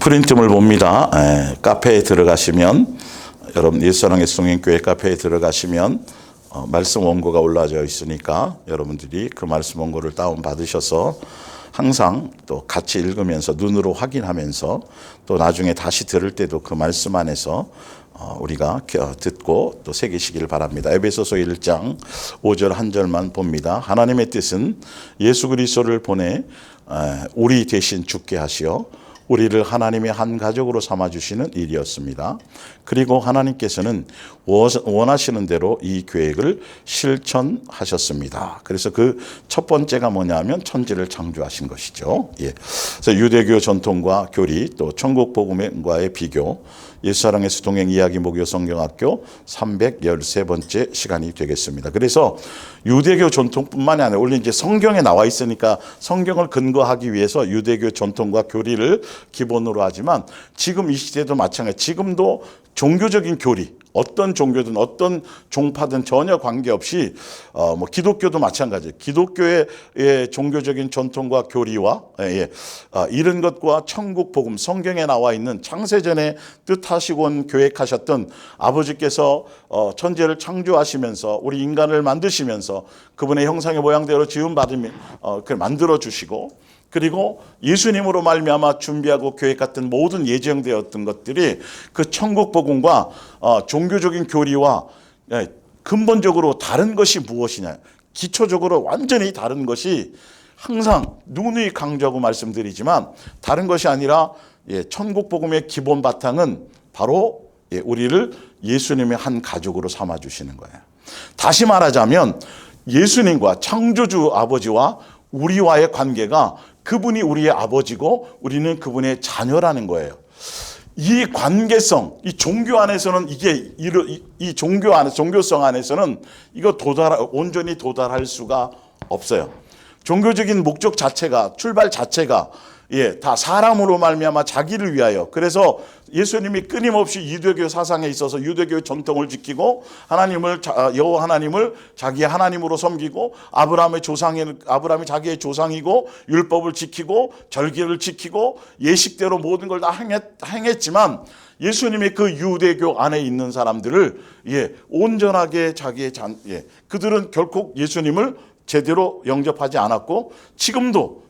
프린트물 봅니다. 카페에 들어가시면, 여러분 예수사랑의 송행교회 카페에 들어가시면 말씀 원고가 올라져 있으니까 여러분들이 그 말씀 원고를 다운 받으셔서 항상 또 같이 읽으면서 눈으로 확인하면서 또 나중에 다시 들을 때도 그 말씀 안에서 우리가 듣고 또 새기시길 바랍니다. 에베소서 1장 5절 한 절만 봅니다. 하나님의 뜻은 예수 그리스도를 보내 우리 대신 죽게 하시어 우리를 하나님의 한 가족으로 삼아주시는 일이었습니다. 그리고 하나님께서는 원하시는 대로 이 계획을 실천하셨습니다. 그래서 그 첫 번째가 뭐냐면 천지를 창조하신 것이죠. 그래서 유대교 전통과 교리, 또 천국 복음과의 비교, 예수사랑의 수동행 이야기 목요 성경학교 313번째 시간이 되겠습니다. 그래서 유대교 전통뿐만이 아니라 원래 이제 성경에 나와 있으니까 성경을 근거하기 위해서 유대교 전통과 교리를 기본으로 하지만 지금 이 시대도 마찬가지. 지금도 종교적인 교리, 어떤 종교든 어떤 종파든 전혀 관계없이 기독교도 마찬가지예요. 기독교의 종교적인 전통과 교리와 이런 것과 천국 복음, 성경에 나와 있는 창세전에 뜻하시고 계획하셨던 아버지께서 천지를 창조하시면서 우리 인간을 만드시면서 그분의 형상의 모양대로 지음받으며 만들어 주시고, 그리고 예수님으로 말미암아 준비하고 계획했던 모든 예정되었던 것들이 그 천국 복음과 종교적인 교리와 근본적으로 다른 것이 무엇이냐, 기초적으로 완전히 다른 것이 항상 누누이 강조하고 말씀드리지만 다른 것이 아니라 천국 복음의 기본 바탕은 바로 우리를 예수님의 한 가족으로 삼아주시는 거예요. 다시 말하자면 예수님과 창조주 아버지와 우리와의 관계가 그분이 우리의 아버지고 우리는 그분의 자녀라는 거예요. 이 관계성, 이 종교 안에서는 이 종교 안에, 종교성 안에서는 이거 온전히 도달할 수가 없어요. 종교적인 목적 자체가, 출발 자체가 다 사람으로 말미암아 자기를 위하여. 그래서 예수님이 끊임없이 유대교 사상에 있어서 유대교의 전통을 지키고 여호와 하나님을 자기의 하나님으로 섬기고 아브라함이 자기의 조상이고 율법을 지키고 절기를 지키고 예식대로 모든 걸 다 행했지만 예수님이 그 유대교 안에 있는 사람들을 온전하게 그들은 결코 예수님을 제대로 영접하지 않았고 지금도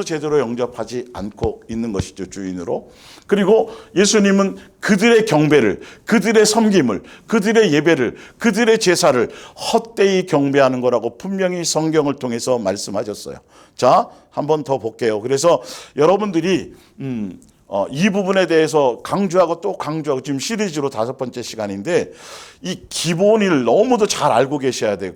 제대로 영접하지 않고 있는 것이죠, 주인으로. 그리고 예수님은 그들의 경배를, 그들의 섬김을, 그들의 예배를, 그들의 제사를 헛되이 경배하는 거라고 분명히 성경을 통해서 말씀하셨어요. 자, 한 번 더 볼게요. 그래서 여러분들이 이 부분에 대해서 강조하고 또 강조하고, 지금 시리즈로 5번째 시간인데 이 기본을 너무도 잘 알고 계셔야 돼요.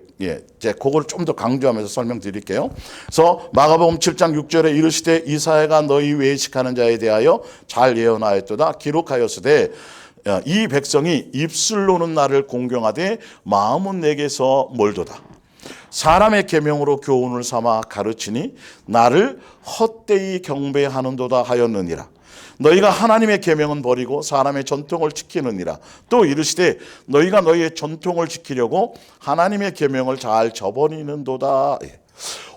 제가 그걸 좀 더 강조하면서 설명드릴게요. 그래서 마가복음 7장 6절에 이르시되 이사야가 너희 외식하는 자에 대하여 잘 예언하였도다. 기록하였으되 이 백성이 입술로는 나를 공경하되 마음은 내게서 멀도다. 사람의 계명으로 교훈을 삼아 가르치니 나를 헛되이 경배하는도다 하였느니라. 너희가 하나님의 계명은 버리고 사람의 전통을 지키느니라. 또 이르시되 너희가 너희의 전통을 지키려고 하나님의 계명을 잘 저버리는도다.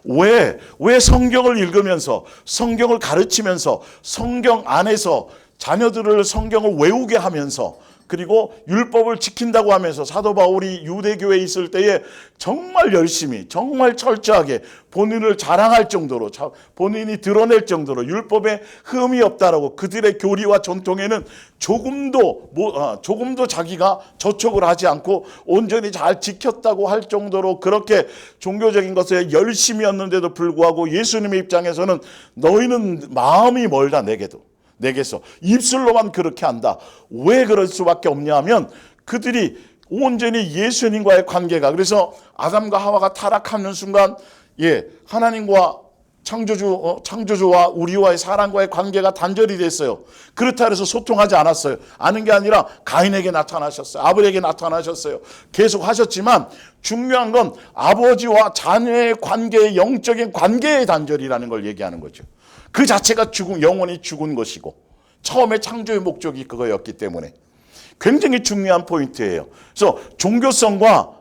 왜 성경을 읽으면서 성경을 가르치면서 성경 안에서 자녀들을 성경을 외우게 하면서 그리고 율법을 지킨다고 하면서 사도 바울이 유대교에 있을 때에 정말 열심히, 정말 철저하게 본인을 자랑할 정도로, 본인이 드러낼 정도로 율법에 흠이 없다라고, 그들의 교리와 전통에는 조금도 자기가 저촉을 하지 않고 온전히 잘 지켰다고 할 정도로 그렇게 종교적인 것에 열심이었는데도 불구하고 예수님의 입장에서는 너희는 마음이 멀다, 내게서 입술로만 그렇게 한다. 왜 그럴 수밖에 없냐 하면 그들이 온전히 예수님과의 관계가, 그래서 아담과 하와가 타락하는 순간 하나님과 창조주와 우리와의 사람과의 관계가 단절이 됐어요. 그렇다 해서 소통하지 않았어요. 아는 게 아니라 가인에게 나타나셨어요. 아벨에게 나타나셨어요. 계속 하셨지만 중요한 건 아버지와 자녀의 관계의 영적인 관계의 단절이라는 걸 얘기하는 거죠. 그 자체가 영원히 죽은 것이고 처음에 창조의 목적이 그거였기 때문에 굉장히 중요한 포인트예요. 그래서 종교성과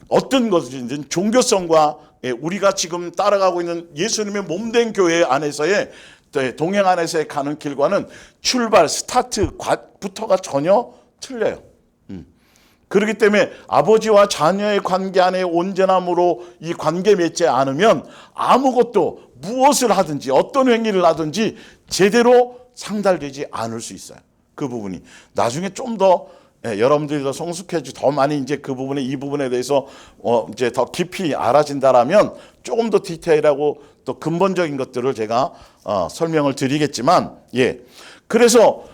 어떤 것이든 종교성과 우리가 지금 따라가고 있는 예수님의 몸된 교회 안에서의 동행 안에서의 가는 길과는 출발, 스타트부터가 전혀 틀려요. 그렇기 때문에 아버지와 자녀의 관계 안에 온전함으로 이 관계 맺지 않으면 아무것도 무엇을 하든지 어떤 행위를 하든지 제대로 상달되지 않을 수 있어요. 그 부분이 나중에 좀 더 여러분들이 더 성숙해지고 더 많이 이제 그 부분에 이 부분에 대해서 이제 더 깊이 알아진다라면 조금 더 디테일하고 또 근본적인 것들을 제가 설명을 드리겠지만, 그래서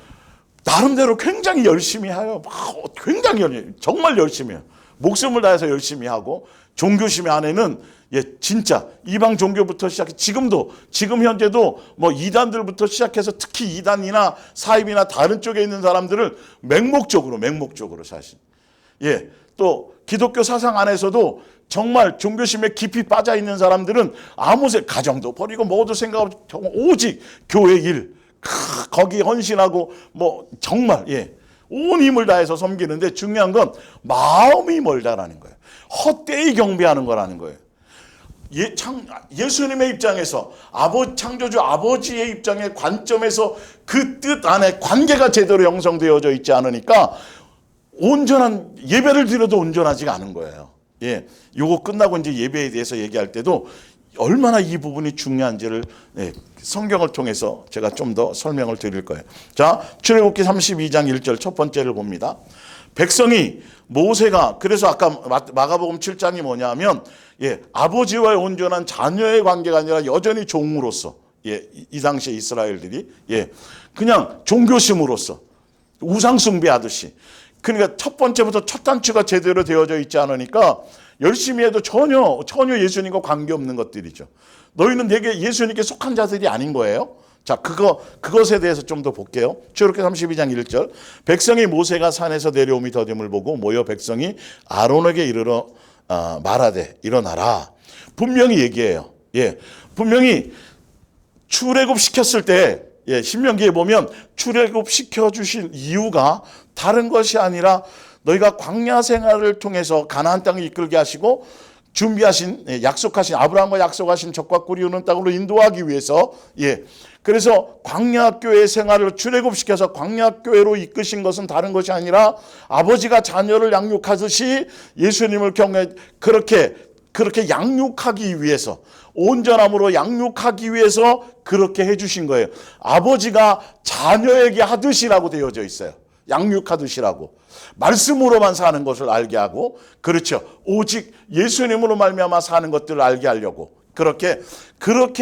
나름대로 굉장히 열심히 해요. 굉장히 정말 열심히 해요. 목숨을 다해서 열심히 하고 종교심의 안에는 진짜 이방 종교부터 시작해 지금 현재도 뭐 이단들부터 시작해서 특히 이단이나 사입이나 다른 쪽에 있는 사람들을 맹목적으로 사실 또 기독교 사상 안에서도 정말 종교심에 깊이 빠져 있는 사람들은 가정도 버리고 뭐도 생각 없이 오직 교회 일 거기 헌신하고 뭐 정말 온 힘을 다해서 섬기는데 중요한 건 마음이 멀다라는 거예요. 헛되이 경배하는 거라는 거예요. 예수님의 입장에서 창조주 아버지의 입장의 관점에서 그 뜻 안에 관계가 제대로 형성되어져 있지 않으니까 온전한 예배를 드려도 온전하지가 않은 거예요. 요거 끝나고 이제 예배에 대해서 얘기할 때도 얼마나 이 부분이 중요한지를 성경을 통해서 제가 좀 더 설명을 드릴 거예요. 자, 출애굽기 32장 1절 첫 번째를 봅니다. 백성이 모세가 그래서 아까 마가복음 7장이 뭐냐면 아버지와의 온전한 자녀의 관계가 아니라 여전히 종으로서 이 당시에 이스라엘들이 그냥 종교심으로서 우상 숭배하듯이 그러니까 첫 번째부터 첫 단추가 제대로 되어져 있지 않으니까 열심히 해도 전혀 예수님과 관계없는 것들이죠. 너희는 내게 예수님께 속한 자들이 아닌 거예요. 자, 그것에 대해서 좀 더 볼게요. 출애굽기 32장 1절. 백성이 모세가 산에서 내려옴이 더딤을 보고 모여 백성이 아론에게 이르러 말하되 일어나라. 분명히 얘기해요. 분명히 출애굽 시켰을 때 신명기에 보면 출애굽 시켜주신 이유가 다른 것이 아니라 너희가 광야 생활을 통해서 가나안 땅을 이끌게 하시고 준비하신 약속하신 아브라함과 약속하신 적과 꿀이 흐르는 땅으로 인도하기 위해서 그래서 광야교회 생활을 출애굽시켜서 광야교회로 이끄신 것은 다른 것이 아니라 아버지가 자녀를 양육하듯이 예수님을 그렇게 양육하기 위해서 온전함으로 양육하기 위해서 그렇게 해주신 거예요. 아버지가 자녀에게 하듯이라고 되어져 있어요. 양육하듯이라고. 말씀으로만 사는 것을 알게 하고 그렇죠. 오직 예수님으로 말미암아 사는 것들을 알게 하려고 그렇게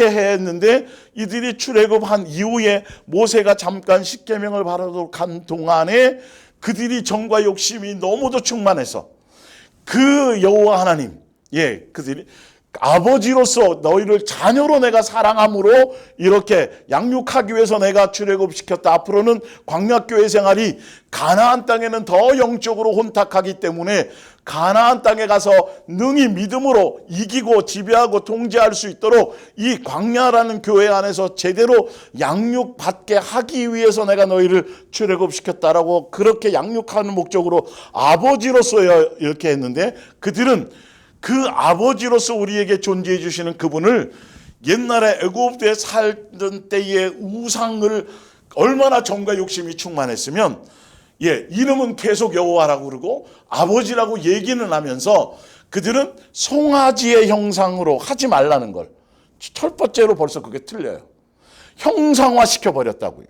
했는데 이들이 출애굽한 이후에 모세가 잠깐 십계명을 바라도록 한 동안에 그들이 정과 욕심이 너무도 충만해서 그 여호와 하나님 그들이 아버지로서 너희를 자녀로 내가 사랑함으로 이렇게 양육하기 위해서 내가 출애굽시켰다. 앞으로는 광야교회 생활이 가나안 땅에는 더 영적으로 혼탁하기 때문에 가나안 땅에 가서 능히 믿음으로 이기고 지배하고 통제할 수 있도록 이 광야라는 교회 안에서 제대로 양육받게 하기 위해서 내가 너희를 출애굽시켰다라고 그렇게 양육하는 목적으로 아버지로서 이렇게 했는데 그들은 그 아버지로서 우리에게 존재해 주시는 그분을 옛날에 애굽에 살던 때의 우상을 얼마나 정과 욕심이 충만했으면 이름은 계속 여호와라고 그러고 아버지라고 얘기는 하면서 그들은 송아지의 형상으로 하지 말라는 걸 첫 번째로 벌써 그게 틀려요. 형상화 시켜버렸다고요.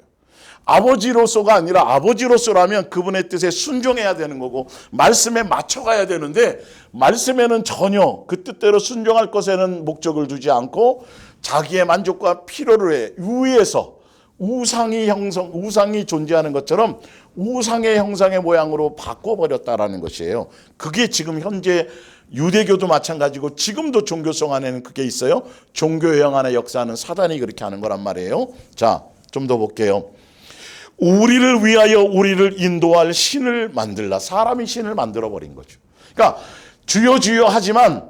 아버지로서가 아니라 아버지로서라면 그분의 뜻에 순종해야 되는 거고 말씀에 맞춰가야 되는데 말씀에는 전혀 그 뜻대로 순종할 것에는 목적을 두지 않고 자기의 만족과 필요를 위해서 우상이 존재하는 것처럼 우상의 형상의 모양으로 바꿔버렸다라는 것이에요. 그게 지금 현재 유대교도 마찬가지고 지금도 종교성 안에는 그게 있어요. 종교형 안에 역사하는 사단이 그렇게 하는 거란 말이에요. 자, 좀 더 볼게요. 우리를 위하여 우리를 인도할 신을 만들라. 사람이 신을 만들어버린 거죠. 그러니까 주여 주여 하지만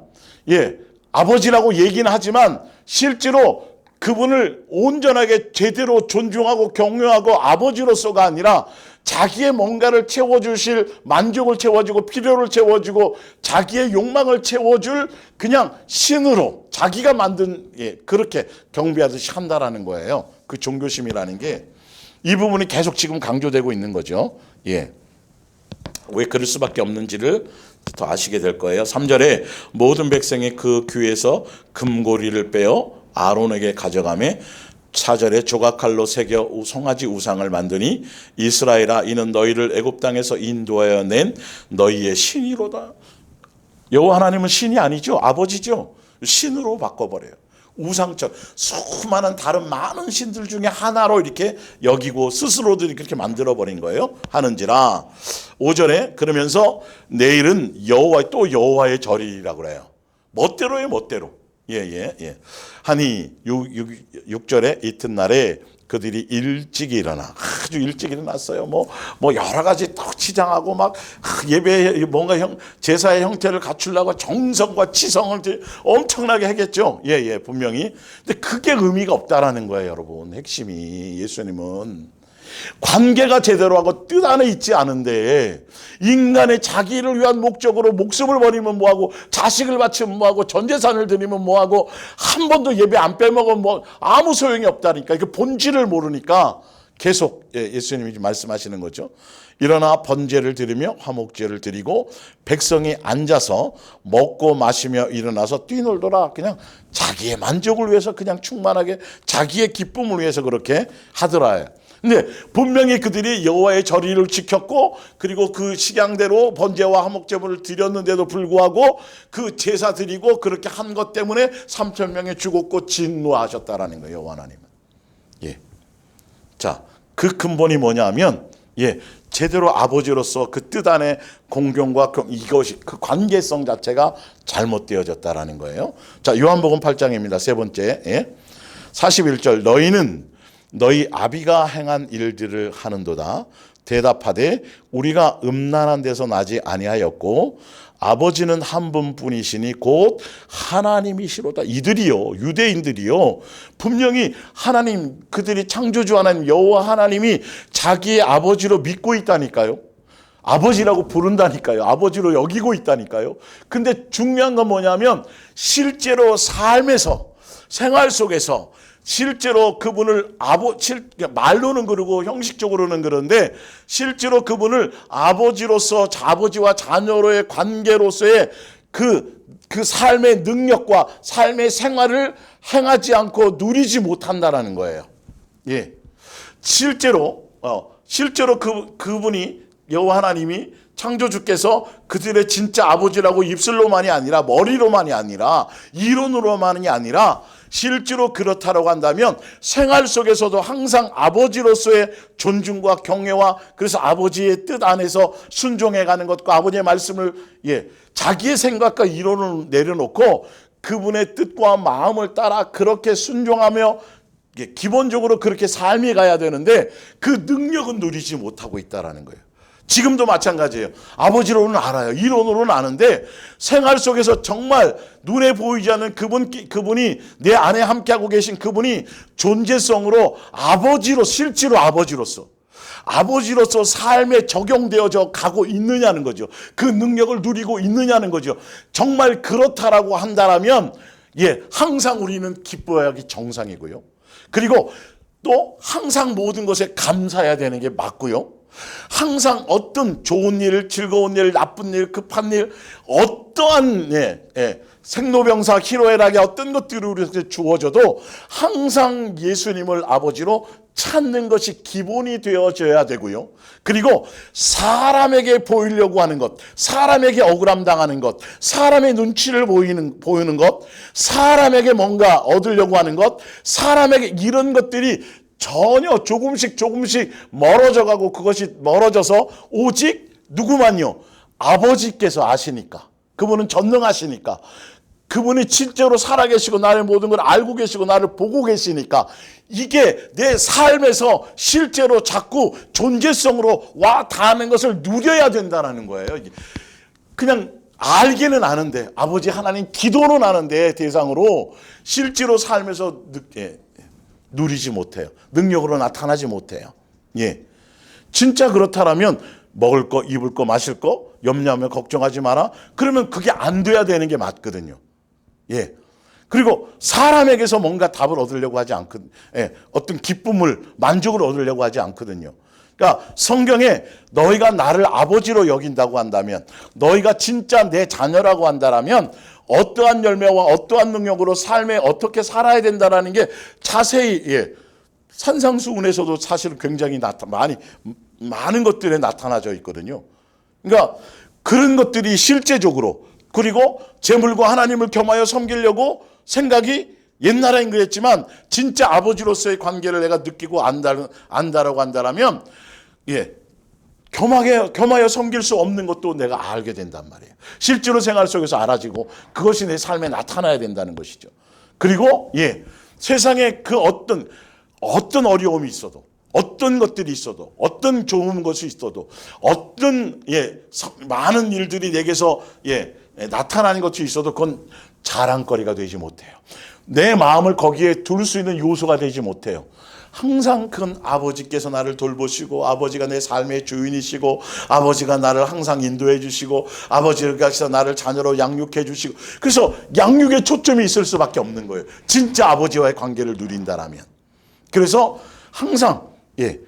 아버지라고 얘기는 하지만 실제로 그분을 온전하게 제대로 존중하고 경외하고 아버지로서가 아니라 자기의 뭔가를 채워주실, 만족을 채워주고 필요를 채워주고 자기의 욕망을 채워줄 그냥 신으로 자기가 만든, 그렇게 경배하듯이 한다라는 거예요. 그 종교심이라는 게 이 부분이 계속 지금 강조되고 있는 거죠. 왜 그럴 수밖에 없는지를 더 아시게 될 거예요. 3절에 모든 백성이 그 귀에서 금고리를 빼어 아론에게 가져가매 4절에 조각칼로 새겨 송아지 우상을 만드니 이스라엘아 이는 너희를 애굽 땅에서 인도하여 낸 너희의 신이로다. 여호와 하나님은 신이 아니죠. 아버지죠. 신으로 바꿔버려요. 우상처럼 수많은 다른 많은 신들 중에 하나로 이렇게 여기고 스스로들이 그렇게 만들어버린 거예요. 하는지라. 5절에 그러면서 내일은 또 여호와의 절이라고 그래요. 멋대로예요. 멋대로. 하니 6절에 이튿날에 그들이 일찍 일어나 아주 일찍 일어났어요. 뭐 여러 가지 또 치장하고 막 예배 뭔가 제사의 형태를 갖추려고 정성과 치성을 엄청나게 하겠죠. 분명히. 근데 그게 의미가 없다라는 거예요, 여러분. 핵심이 예수님은 관계가 제대로 하고 뜻 안에 있지 않은데 인간의 자기를 위한 목적으로 목숨을 버리면 뭐하고 자식을 바치면 뭐하고 전재산을 드리면 뭐하고 한 번도 예배 안 빼먹으면 뭐 아무 소용이 없다니까. 이게 본질을 모르니까 계속 예수님이 말씀하시는 거죠. 일어나 번제를 드리며 화목제를 드리고 백성이 앉아서 먹고 마시며 일어나서 뛰놀더라. 그냥 자기의 만족을 위해서 그냥 충만하게 자기의 기쁨을 위해서 그렇게 하더라. 근데 분명히 그들이 여호와의 절의를 지켰고 그리고 그 식양대로 번제와 화목제물을 드렸는데도 불구하고 그 제사 드리고 그렇게 한 것 때문에 3,000명이 죽었고 진노하셨다라는 거예요. 여호와 하나님은. 자, 그 근본이 뭐냐면 제대로 아버지로서 그 뜻 안에 공경과 이것이 그 관계성 자체가 잘못되어졌다라는 거예요. 자, 요한복음 8장입니다. 세 번째 41절 너희는 너희 아비가 행한 일들을 하는도다. 대답하되 우리가 음란한 데서 나지 아니하였고 아버지는 한 분뿐이시니 곧 하나님이시로다. 이들이요, 유대인들이요, 분명히 하나님, 그들이 창조주 하나님 여호와 하나님이 자기의 아버지로 믿고 있다니까요. 아버지라고 부른다니까요. 아버지로 여기고 있다니까요. 근데 중요한 건 뭐냐면 실제로 삶에서 생활 속에서 실제로 그분을 말로는 그러고 형식적으로는 그런데 실제로 그분을 아버지로서 아버지와 자녀로의 관계로서의 그 삶의 능력과 삶의 생활을 행하지 않고 누리지 못한다라는 거예요. 실제로 그분이 여호와 하나님이 창조주께서 그들의 진짜 아버지라고 입술로만이 아니라 머리로만이 아니라 이론으로만이 아니라 실제로 그렇다라고 한다면 생활 속에서도 항상 아버지로서의 존중과 경외와 그래서 아버지의 뜻 안에서 순종해가는 것과 아버지의 말씀을 자기의 생각과 이론을 내려놓고 그분의 뜻과 마음을 따라 그렇게 순종하며 기본적으로 그렇게 삶이 가야 되는데 그 능력은 누리지 못하고 있다는 거예요. 지금도 마찬가지예요. 아버지로는 알아요. 이론으로는 아는데 생활 속에서 정말 눈에 보이지 않는 그분이 내 안에 함께하고 계신 그분이 존재성으로 실제로 아버지로서 삶에 적용되어져 가고 있느냐는 거죠. 그 능력을 누리고 있느냐는 거죠. 정말 그렇다라고 한다면 항상 우리는 기뻐하기 정상이고요. 그리고 또 항상 모든 것에 감사해야 되는 게 맞고요. 항상 어떤 좋은 일, 즐거운 일, 나쁜 일, 급한 일, 어떠한 생로병사, 희로애락의 어떤 것들이 우리에게 주어져도 항상 예수님을 아버지로 찾는 것이 기본이 되어져야 되고요. 그리고 사람에게 보이려고 하는 것, 사람에게 억울함 당하는 것, 사람의 눈치를 보이는 것, 사람에게 뭔가 얻으려고 하는 것, 사람에게 이런 것들이 전혀 조금씩 멀어져 가고 그것이 멀어져서 오직 누구만요? 아버지께서 아시니까. 그분은 전능하시니까. 그분이 실제로 살아계시고 나의 모든 걸 알고 계시고 나를 보고 계시니까 이게 내 삶에서 실제로 자꾸 존재성으로 와 닿는 것을 누려야 된다는 거예요. 그냥 알기는 아는데 아버지 하나님 기도는 아는데 대상으로 실제로 삶에서 누리지 못해요. 능력으로 나타나지 못해요. 진짜 그렇다라면 먹을 거, 입을 거, 마실 거 염려하며 걱정하지 마라. 그러면 그게 안 돼야 되는 게 맞거든요. 예. 그리고 사람에게서 뭔가 답을 얻으려고 하지 않거든요. 예. 어떤 기쁨을, 만족을 얻으려고 하지 않거든요. 그러니까 성경에 너희가 나를 아버지로 여긴다고 한다면, 너희가 진짜 내 자녀라고 한다면 어떠한 열매와 어떠한 능력으로 삶에 어떻게 살아야 된다라는 게 자세히, 예, 산상수훈에서도 사실 굉장히 많은 것들에 나타나져 있거든요. 그러니까 그런 것들이 실제적으로, 그리고 재물과 하나님을 겸하여 섬기려고 생각이 옛날엔 그랬지만 진짜 아버지로서의 관계를 내가 느끼고 안다라고 한다면, 예, 겸하여 섬길 수 없는 것도 내가 알게 된단 말이에요. 실제로 생활 속에서 알아지고 그것이 내 삶에 나타나야 된다는 것이죠. 그리고, 예, 세상에 그 어떤 어려움이 있어도, 어떤 것들이 있어도, 어떤 좋은 것이 있어도, 어떤, 예, 많은 일들이 내게서, 예, 나타나는 것이 있어도 그건 자랑거리가 되지 못해요. 내 마음을 거기에 둘 수 있는 요소가 되지 못해요. 항상 그건 아버지께서 나를 돌보시고, 아버지가 내 삶의 주인이시고, 아버지가 나를 항상 인도해 주시고, 아버지가 나를 자녀로 양육해 주시고, 그래서 양육에 초점이 있을 수밖에 없는 거예요. 진짜 아버지와의 관계를 누린다라면. 그래서 항상, 예,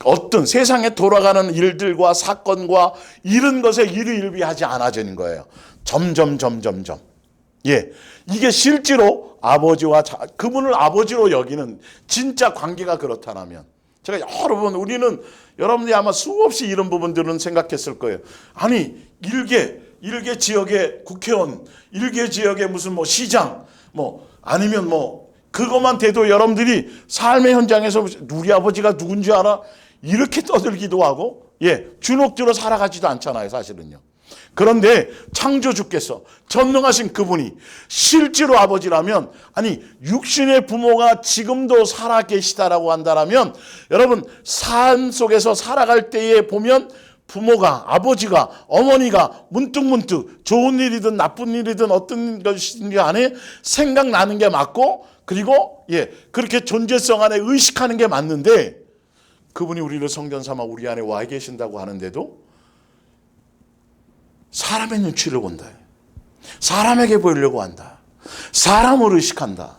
어떤 세상에 돌아가는 일들과 사건과 이런 것에 일희일비하지 않아지는 거예요. 점점. 예, 이게 실제로 아버지와 그분을 아버지로 여기는 진짜 관계가 그렇다면, 제가 여러 번, 여러분들이 아마 수없이 이런 부분들은 생각했을 거예요. 아니, 일개 지역의 국회의원, 일개 지역의 무슨 뭐 시장, 뭐 아니면 뭐 그것만 돼도 여러분들이 삶의 현장에서 우리 아버지가 누군지 알아? 이렇게 떠들기도 하고, 예, 주눅들어 살아가지도 않잖아요, 사실은요. 그런데 창조주께서, 전능하신 그분이 실제로 아버지라면, 아니 육신의 부모가 지금도 살아 계시다라고 한다면, 여러분 삶 속에서 살아갈 때에 보면 부모가, 아버지가, 어머니가 문득문득 좋은 일이든 나쁜 일이든 어떤 것이든지 간에 생각나는 게 맞고, 그리고, 예, 그렇게 존재성 안에 의식하는 게 맞는데, 그분이 우리를 성전 삼아 우리 안에 와 계신다고 하는데도 사람의 눈치를 본다. 사람에게 보이려고 한다. 사람을 의식한다.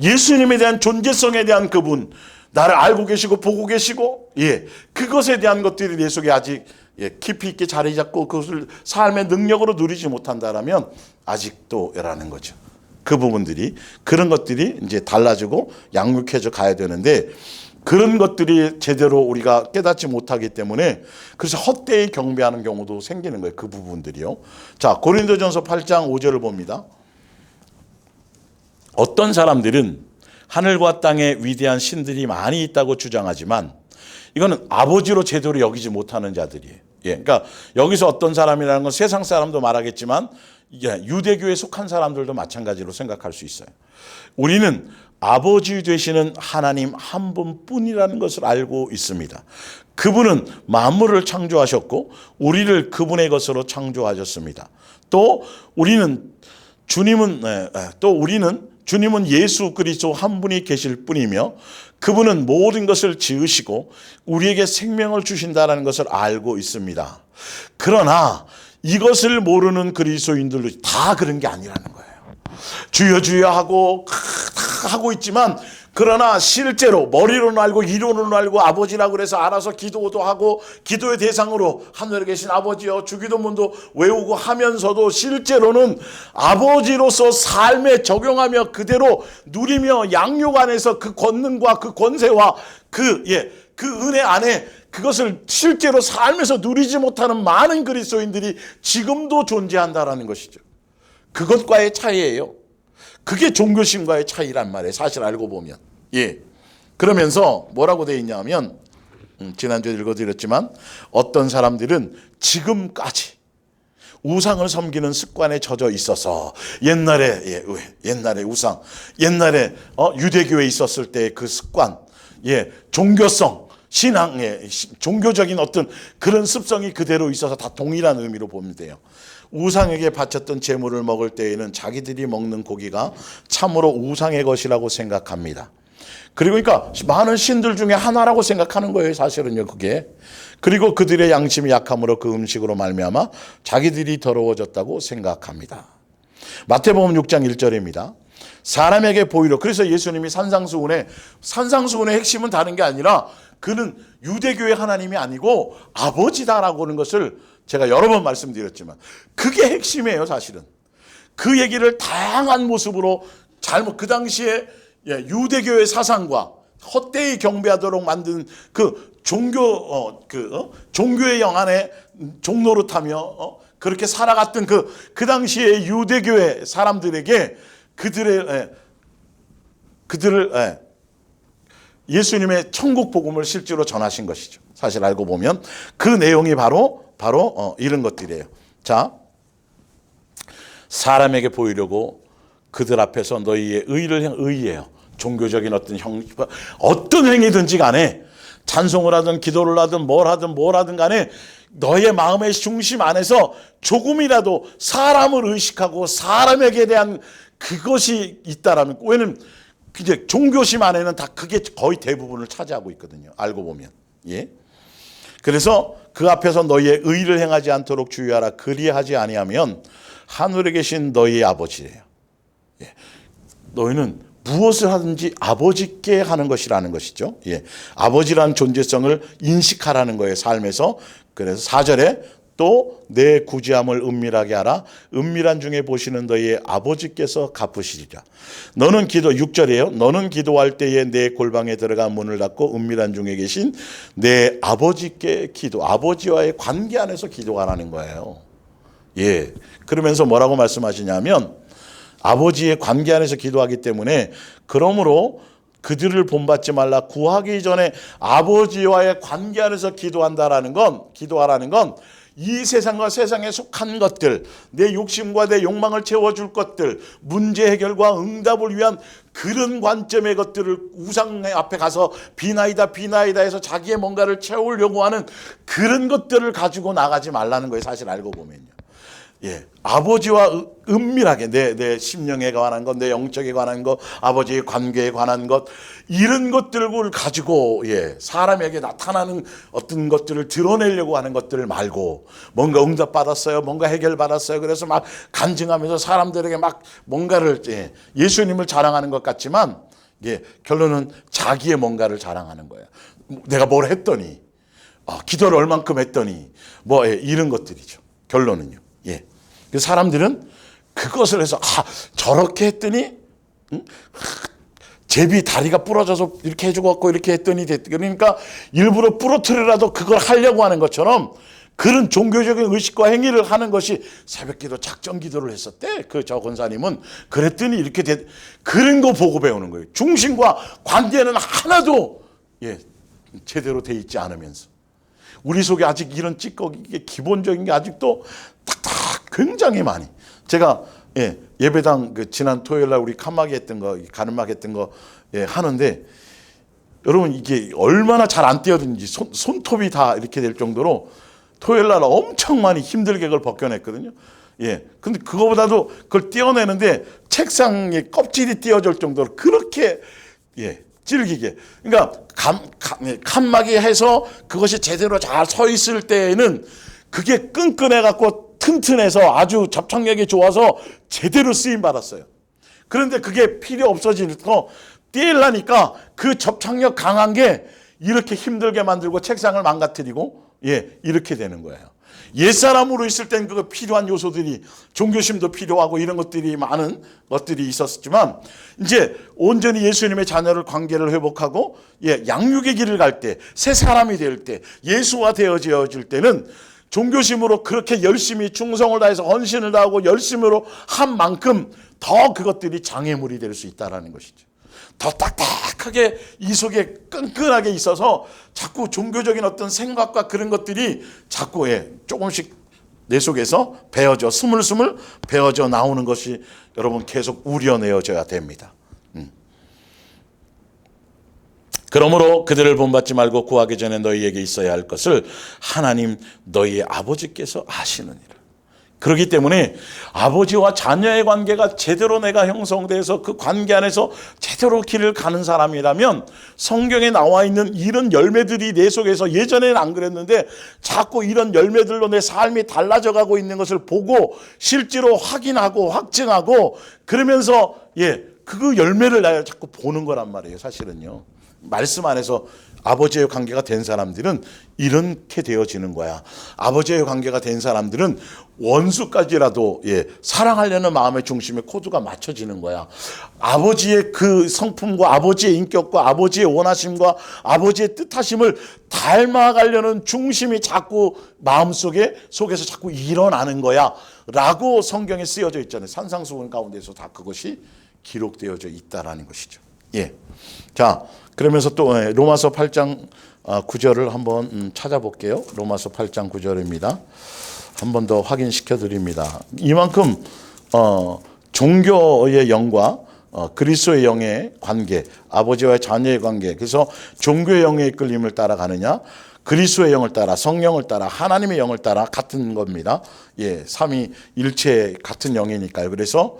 예수님에 대한 존재성에 대한 그분, 나를 알고 계시고 보고 계시고, 예, 그것에 대한 것들이 내 속에 아직, 예, 깊이 있게 자리 잡고 그것을 삶의 능력으로 누리지 못한다라면 아직도라는 거죠. 그 부분들이, 그런 것들이 이제 달라지고 양육해져 가야 되는데, 그런 것들이 제대로 우리가 깨닫지 못하기 때문에 그래서 헛되이 경배하는 경우도 생기는 거예요. 그 부분들이요. 자, 고린도전서 8장 5절을 봅니다. 어떤 사람들은 하늘과 땅에 위대한 신들이 많이 있다고 주장하지만 이거는 아버지로 제대로 여기지 못하는 자들이에요. 예, 그러니까 여기서 어떤 사람이라는 건 세상 사람도 말하겠지만, 예, 유대교에 속한 사람들도 마찬가지로 생각할 수 있어요. 우리는 아버지 되시는 하나님 한 분뿐이라는 것을 알고 있습니다. 그분은 만물을 창조하셨고 우리를 그분의 것으로 창조하셨습니다. 또 우리는 주님은 예수 그리스도 한 분이 계실 뿐이며 그분은 모든 것을 지으시고 우리에게 생명을 주신다는 것을 알고 있습니다. 그러나 이것을 모르는 그리스도인들도 다 그런 게 아니라는 거예요. 주여 주여 하고 있지만, 그러나 실제로 머리로는 알고 이론으로는 알고 아버지라고 그래서 알아서 기도도 하고 기도의 대상으로 하늘에 계신 아버지여 주기도문도 외우고 하면서도 실제로는 아버지로서 삶에 적용하며 그대로 누리며 양육 안에서 그 권능과 그 권세와 그 은혜 안에 그것을 실제로 삶에서 누리지 못하는 많은 그리스도인들이 지금도 존재한다라는 것이죠. 그것과의 차이예요. 그게 종교심과의 차이란 말이에요. 사실 알고 보면. 예. 그러면서 뭐라고 되어 있냐면, 지난주에 읽어드렸지만 어떤 사람들은 지금까지 우상을 섬기는 습관에 젖어 있어서 옛날에 우상, 옛날에 유대교에 있었을 때 그 습관, 예, 종교성, 신앙의 종교적인 어떤 그런 습성이 그대로 있어서 다 동일한 의미로 보면 돼요. 우상에게 바쳤던 제물을 먹을 때에는 자기들이 먹는 고기가 참으로 우상의 것이라고 생각합니다. 그리고 그러니까 많은 신들 중에 하나라고 생각하는 거예요, 사실은요, 그게. 그리고 그들의 양심이 약함으로 그 음식으로 말미암아 자기들이 더러워졌다고 생각합니다. 마태복음 6장 1절입니다. 사람에게 보이려. 그래서 예수님이 산상수훈의 핵심은 다른 게 아니라 그는 유대교의 하나님이 아니고 아버지다라고 하는 것을 제가 여러 번 말씀드렸지만 그게 핵심이에요, 사실은. 그 얘기를 다양한 모습으로 그 당시에 유대교의 사상과 헛되이 경배하도록 만든 그 종교의 영안에 종노릇하며 그렇게 살아갔던 그 당시에 유대교의 사람들에게 그들을 예수님의 천국 복음을 실제로 전하신 것이죠. 사실 알고 보면 그 내용이 바로 이런 것들이에요. 자, 사람에게 보이려고 그들 앞에서 너희의 의예요. 종교적인 어떤 행위든지 간에 찬송을 하든 기도를 하든 뭘 하든 간에 너의 마음의 중심 안에서 조금이라도 사람을 의식하고 사람에게 대한 그것이 있다라면, 왜냐면 이제 종교심 안에는 다 그게 거의 대부분을 차지하고 있거든요. 알고 보면. 예. 그래서 그 앞에서 너희의 의를 행하지 않도록 주의하라. 그리하지 아니하면 하늘에 계신 너희의 아버지래요. 예. 너희는 무엇을 하든지 아버지께 하는 것이라는 것이죠. 예. 아버지라는 존재성을 인식하라는 거예요, 삶에서. 그래서 4절에 또 내 구제함을 은밀하게 하라. 은밀한 중에 보시는 너희의 아버지께서 갚으시리라. 6절이에요. 너는 기도할 때에 내 골방에 들어가 문을 닫고 은밀한 중에 계신 내 아버지께 아버지와의 관계 안에서 기도하라는 거예요. 예. 그러면서 뭐라고 말씀하시냐면 아버지의 관계 안에서 기도하기 때문에, 그러므로 그들을 본받지 말라. 구하기 전에 아버지와의 관계 안에서 기도하라는 건 이 세상과 세상에 속한 것들, 내 욕심과 내 욕망을 채워줄 것들, 문제 해결과 응답을 위한 그런 관점의 것들을 우상 앞에 가서 비나이다 해서 자기의 뭔가를 채우려고 하는 그런 것들을 가지고 나가지 말라는 거예요, 사실 알고 보면요. 예, 아버지와 은밀하게 내 심령에 관한 것, 내 영적에 관한 것, 아버지의 관계에 관한 것, 이런 것들을 가지고 사람에게 나타나는 어떤 것들을 드러내려고 하는 것들을 말고, 뭔가 응답 받았어요, 뭔가 해결 받았어요, 그래서 막 간증하면서 사람들에게 막 뭔가를 예수님을 자랑하는 것 같지만 결론은 자기의 뭔가를 자랑하는 거예요. 내가 뭘 했더니, 기도를 얼만큼 했더니 이런 것들이죠. 결론은요. 예. 그 사람들은 그것을 해서 저렇게 했더니 제비 다리가 부러져서 이렇게 해주고 갖고 이렇게 했더니 그러니까 일부러 부러뜨리라도 그걸 하려고 하는 것처럼 그런 종교적인 의식과 행위를 하는 것이, 새벽기도 작정기도를 했었대. 저 권사님은 그랬더니 이렇게 그런 거 보고 배우는 거예요. 중심과 관계는 하나도 제대로 돼 있지 않으면서 우리 속에 아직 이런 찌꺼기, 기본적인 게 아직도 굉장히 많이. 제가 예배당 지난 토요일 날 우리 칸막이 했던 거, 가늠막 했던 거 하는데, 여러분 이게 얼마나 잘 안 떼어지는지 손톱이 다 이렇게 될 정도로 토요일 날 엄청 많이 힘들게 그걸 벗겨냈거든요. 근데 그거보다도 그걸 떼어내는데 책상에 껍질이 떼어질 정도로 그렇게 질기게. 그러니까 칸막이 해서 그것이 제대로 잘 서 있을 때에는 그게 끈끈해 갖고 튼튼해서 아주 접착력이 좋아서 제대로 쓰임 받았어요. 그런데 그게 필요 없어지니까 떼려니까 그 접착력 강한 게 이렇게 힘들게 만들고 책상을 망가뜨리고 이렇게 되는 거예요. 옛사람으로 있을 땐 그 필요한 요소들이, 종교심도 필요하고 이런 것들이 많은 것들이 있었지만, 이제 온전히 예수님의 자녀를 관계를 회복하고 양육의 길을 갈 때, 새 사람이 될 때, 예수와 되어질 때는 종교심으로 그렇게 열심히 충성을 다해서 헌신을 다하고 열심으로 한 만큼 더 그것들이 장애물이 될 수 있다는 것이죠. 더 딱딱하게 이 속에 끈끈하게 있어서 자꾸 종교적인 어떤 생각과 그런 것들이 자꾸 조금씩 내 속에서 베어져, 스물스물 베어져 나오는 것이 여러분 계속 우려내어져야 됩니다. 그러므로 그들을 본받지 말고 구하기 전에 너희에게 있어야 할 것을 하나님 너희의 아버지께서 아시느니라. 그렇기 때문에 아버지와 자녀의 관계가 제대로 내가 형성돼서 그 관계 안에서 제대로 길을 가는 사람이라면 성경에 나와 있는 이런 열매들이 내 속에서, 예전에는 안 그랬는데 자꾸 이런 열매들로 내 삶이 달라져 가고 있는 것을 보고 실제로 확인하고 확증하고 그러면서 그 열매를 내가 자꾸 보는 거란 말이에요. 사실은요. 말씀 안에서 아버지의 관계가 된 사람들은 이렇게 되어지는 거야. 아버지의 관계가 된 사람들은 원수까지라도 사랑하려는 마음의 중심에 코드가 맞춰지는 거야. 아버지의 그 성품과 아버지의 인격과 아버지의 원하심과 아버지의 뜻하심을 닮아가려는 중심이 자꾸 속에서 자꾸 일어나는 거야 라고 성경에 쓰여져 있잖아요. 산상수훈 가운데서 다 그것이 기록되어져 있다라는 것이죠. 자, 그러면서 또 로마서 8장 9절을 한번 찾아볼게요. 로마서 8장 9절입니다. 한 번 더 확인시켜 드립니다. 이만큼 종교의 영과 그리스도의 영의 관계, 아버지와 자녀의 관계, 그래서 종교의 영의 이끌림을 따라가느냐, 그리스도의 영을 따라, 성령을 따라, 하나님의 영을 따라 같은 겁니다. 삼위일체 같은 영이니까요. 그래서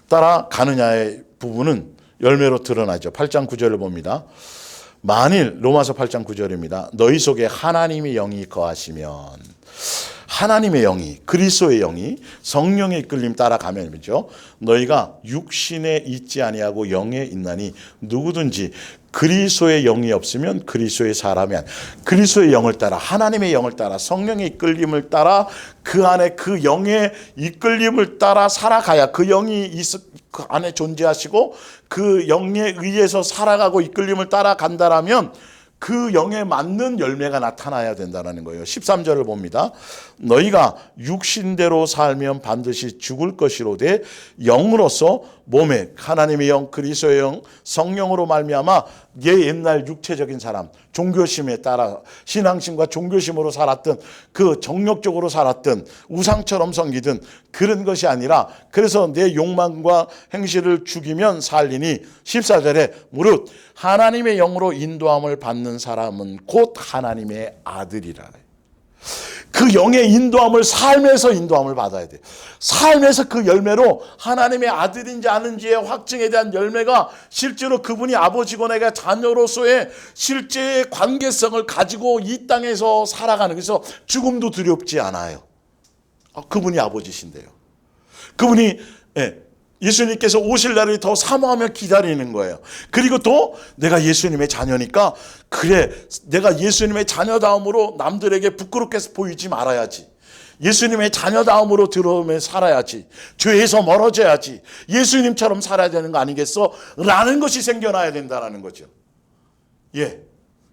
따라가느냐의 부분은 열매로 드러나죠. 8장 9절을 봅니다. 만일, 로마서 8장 9절입니다. 너희 속에 하나님의 영이 거하시면, 하나님의 영이, 그리스도의 영이 성령의 이끌림 따라가면이죠. 너희가 육신에 있지 아니하고 영에 있나니 누구든지 그리스도의 영이 없으면 그리스도의 사람이 아니야. 그리스도의 영을 따라, 하나님의 영을 따라, 성령의 이끌림을 따라 그 안에 그 영의 이끌림을 따라 살아가야 그 영이 그 안에 존재하시고 그 영에 의해서 살아가고 이끌림을 따라간다라면 그 영에 맞는 열매가 나타나야 된다는 거예요. 13절을 봅니다. 너희가 육신대로 살면 반드시 죽을 것이로되 영으로서 몸에 하나님의 영, 그리스도의 영, 성령으로 말미암아 옛날 육체적인 사람, 종교심에 따라 신앙심과 종교심으로 살았던, 그 정력적으로 살았던, 우상처럼 섬기든 그런 것이 아니라, 그래서 내 욕망과 행실을 죽이면 살리니 14절에 무릇 하나님의 영으로 인도함을 받는 사람은 곧 하나님의 아들이라. 그 영의 인도함을, 삶에서 인도함을 받아야 돼. 삶에서 그 열매로 하나님의 아들인지 아닌지의 확증에 대한 열매가 실제로 그분이 아버지고 내가 자녀로서의 실제의 관계성을 가지고 이 땅에서 살아가는, 그래서 죽음도 두렵지 않아요. 그분이 아버지신데요. 그분이 예수님께서 오실 날을 더 사모하며 기다리는 거예요. 그리고 또 내가 예수님의 자녀니까, 그래, 내가 예수님의 자녀다움으로 남들에게 부끄럽게 보이지 말아야지. 예수님의 자녀다움으로 들어오며 살아야지. 죄에서 멀어져야지. 예수님처럼 살아야 되는 거 아니겠어? 라는 것이 생겨나야 된다는 거죠.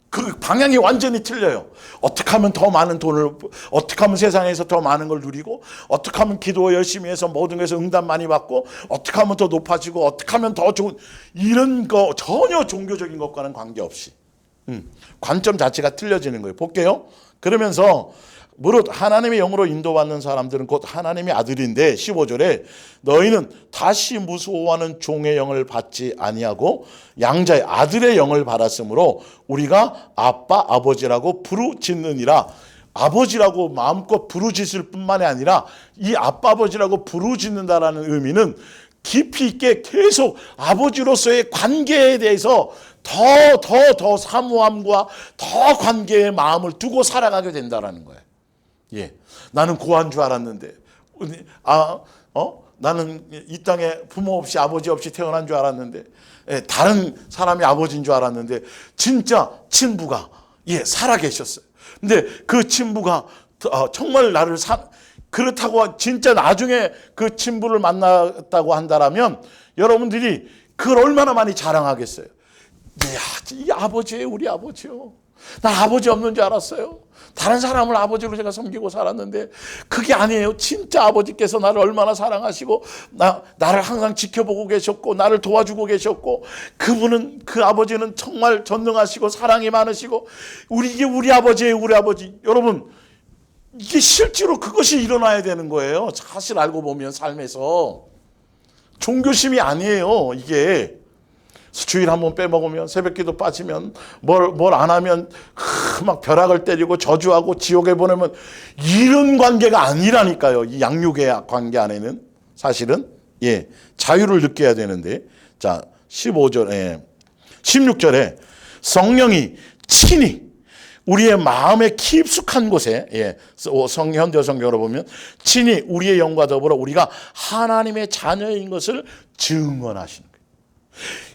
그 방향이 완전히 틀려요. 어떻게 하면 더 많은 돈을, 어떻게 하면 세상에서 더 많은 걸 누리고, 어떻게 하면 기도 열심히 해서 모든 것에서 응답 많이 받고, 어떻게 하면 더 높아지고, 어떻게 하면 더 좋은, 이런 거 전혀 종교적인 것과는 관계없이 관점 자체가 틀려지는 거예요. 볼게요. 그러면서 무릇 하나님의 영으로 인도받는 사람들은 곧 하나님의 아들인데, 15절에 너희는 다시 무서워하는 종의 영을 받지 아니하고 양자의 아들의 영을 받았으므로 우리가 아빠 아버지라고 부르짖느니라. 아버지라고 마음껏 부르짖을 뿐만이 아니라 이 아빠 아버지라고 부르짖는다라는 의미는 깊이 있게 계속 아버지로서의 관계에 대해서 더 사모함과 더 관계의 마음을 두고 살아가게 된다라는 거예요. 나는 고아인 줄 알았는데, 나는 이 땅에 부모 없이 아버지 없이 태어난 줄 알았는데, 다른 사람이 아버지인 줄 알았는데 진짜 친부가 살아계셨어요. 근데 그 친부가 정말 나를 그렇다고 진짜 나중에 그 친부를 만났다고 한다라면 여러분들이 그걸 얼마나 많이 자랑하겠어요. 이 아버지예요, 우리 아버지요. 나 아버지 없는 줄 알았어요. 다른 사람을 아버지로 제가 섬기고 살았는데 그게 아니에요. 진짜 아버지께서 나를 얼마나 사랑하시고 나를 항상 지켜보고 계셨고 나를 도와주고 계셨고, 그분은, 그 아버지는 정말 전능하시고 사랑이 많으시고, 이게 우리 아버지예요, 우리 아버지. 여러분, 이게 실제로 그것이 일어나야 되는 거예요. 사실 알고 보면 삶에서 종교심이 아니에요. 이게 주일 한번 빼먹으면, 새벽기도 빠지면, 뭘 안 하면 막 벼락을 때리고 저주하고 지옥에 보내면, 이런 관계가 아니라니까요. 이 양육의 관계 안에는 사실은 자유를 느껴야 되는데, 자 15절에 16절에 성령이 친히 우리의 마음에 깊숙한 곳에, 현대 성경으로 보면 친히 우리의 영과 더불어 우리가 하나님의 자녀인 것을 증언하시는 거예요.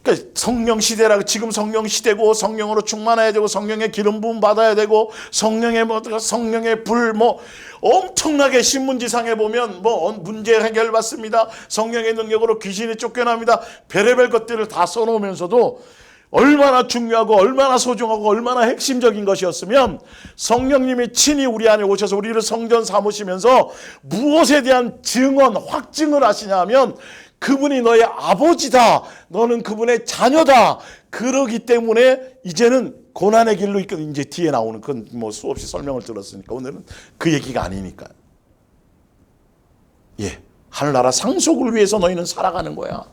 그러니까 성령 시대라, 지금 성령 시대고 성령으로 충만해야 되고 성령의 기름 부음 받아야 되고 성령의 불 엄청나게 신문지상에 보면 문제 해결 받습니다. 성령의 능력으로 귀신이 쫓겨납니다. 별의별 것들을 다 써놓으면서도 얼마나 중요하고 얼마나 소중하고 얼마나 핵심적인 것이었으면 성령님이 친히 우리 안에 오셔서 우리를 성전 삼으시면서 무엇에 대한 증언, 확증을 하시냐 하면 그분이 너의 아버지다. 너는 그분의 자녀다. 그러기 때문에 이제는 고난의 길로 이제 뒤에 나오는 그건 수없이 설명을 들었으니까 오늘은 그 얘기가 아니니까요. 하늘나라 상속을 위해서 너희는 살아가는 거야.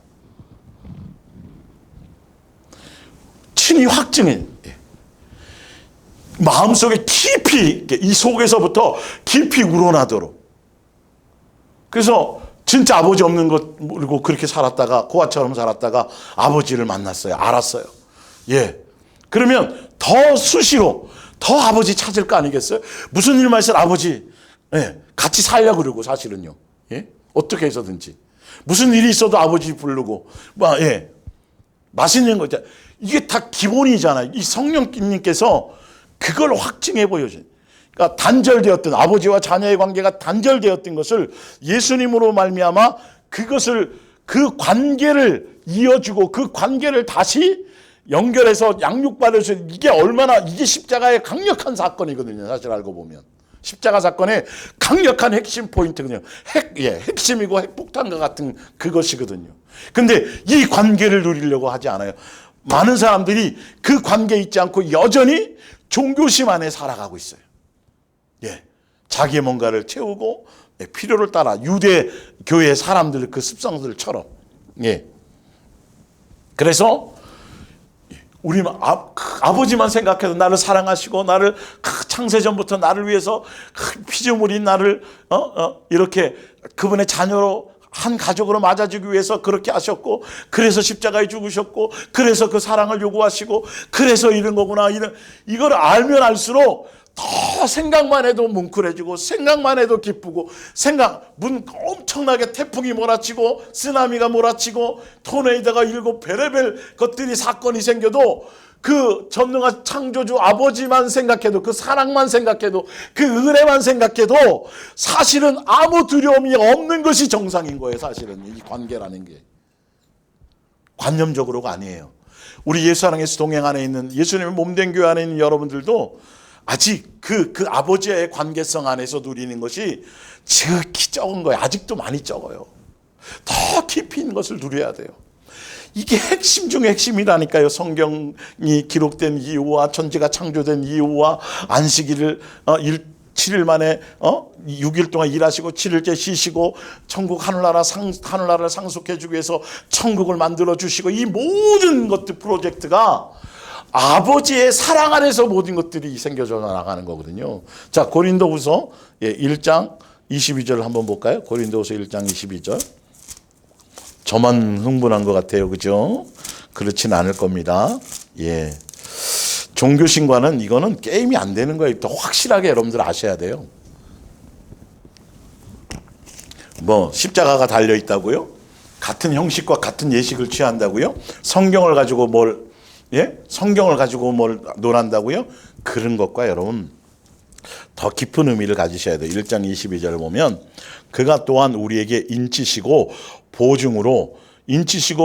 친히 확증해. 마음속에 깊이, 이 속에서부터 깊이 우러나도록. 그래서 진짜 아버지 없는 것 모르고 그렇게 살았다가, 고아처럼 살았다가 아버지를 만났어요. 알았어요. 그러면 더 수시로 더 아버지 찾을 거 아니겠어요? 무슨 일만 있어도 아버지, 같이 살려고 그러고 사실은요. 어떻게 해서든지. 무슨 일이 있어도 아버지 부르고, 맛있는 거. 이게 다 기본이잖아요. 이 성령님께서 그걸 확증해 보여줘요. 그러니까 단절되었던 아버지와 자녀의 관계가 단절되었던 것을 예수님으로 말미암아 그 관계를 이어주고 그 관계를 다시 연결해서 양육받으셔. 이게 십자가의 강력한 사건이거든요. 사실 알고 보면. 십자가 사건의 강력한 핵심 포인트거든요. 핵심이고 핵폭탄과 같은 그것이거든요. 근데 이 관계를 누리려고 하지 않아요. 많은 사람들이 그 관계에 있지 않고 여전히 종교심 안에 살아가고 있어요. 자기의 뭔가를 채우고 필요를 따라 유대 교회 사람들 그 습성들처럼. 그래서 우리 아버지만 생각해도 나를 사랑하시고 나를 창세전부터 나를 위해서 피좀 흘린 나를 이렇게 그분의 자녀로 한 가족으로 맞아주기 위해서 그렇게 하셨고, 그래서 십자가에 죽으셨고, 그래서 그 사랑을 요구하시고, 그래서 이런 거구나. 이걸 알면 알수록 더 생각만 해도 뭉클해지고, 생각만 해도 기쁘고, 엄청나게 태풍이 몰아치고, 쓰나미가 몰아치고, 토네이도가 일고, 별의별 것들이 사건이 생겨도 그 전능한 창조주 아버지만 생각해도, 그 사랑만 생각해도, 그 은혜만 생각해도 사실은 아무 두려움이 없는 것이 정상인 거예요. 사실은 이 관계라는 게 관념적으로가 아니에요. 우리 예수사랑에서 동행 안에 있는 예수님의 몸된 교회 안에 있는 여러분들도 아직 그 아버지의 관계성 안에서 누리는 것이 지극히 적은 거예요. 아직도 많이 적어요. 더 깊이 있는 것을 누려야 돼요. 이게 핵심 중에 핵심이라니까요. 성경이 기록된 이유와 천지가 창조된 이유와 안식일을 7일 만에 6일 동안 일하시고 7일째 쉬시고 천국 하늘나라를 상속해 주기 위해서 천국을 만들어 주시고, 이 모든 것들 프로젝트가 아버지의 사랑 안에서 모든 것들이 생겨져 나가는 거거든요. 자, 고린도후서 1장 22절 한번 볼까요? 고린도후서 1장 22절. 저만 흥분한 것 같아요. 그죠? 그렇진 않을 겁니다. 종교신과는 이거는 게임이 안 되는 거예요. 더 확실하게 여러분들 아셔야 돼요. 십자가가 달려 있다고요? 같은 형식과 같은 예식을 취한다고요? 성경을 가지고 뭘 논한다고요? 그런 것과 여러분 더 깊은 의미를 가지셔야 돼요. 1장 22절을 보면 그가 또한 우리에게 인치시고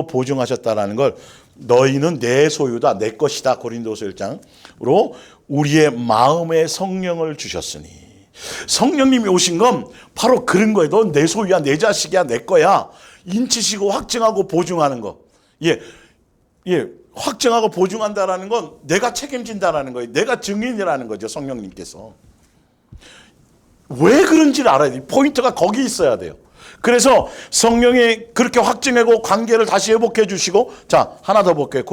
보증하셨다라는 걸, 너희는 내 소유다, 내 것이다. 고린도서 1장으로 우리의 마음에 성령을 주셨으니. 성령님이 오신 건 바로 그런 거예요. 넌 내 소유야, 내 자식이야, 내 거야. 인치시고 확증하고 보증하는 거. 확증하고 보증한다라는 건 내가 책임진다라는 거예요. 내가 증인이라는 거죠. 성령님께서. 왜 그런지를 알아야 돼요. 포인트가 거기 있어야 돼요. 그래서 성령이 그렇게 확증하고 관계를 다시 회복해 주시고, 자, 하나 더 볼게요.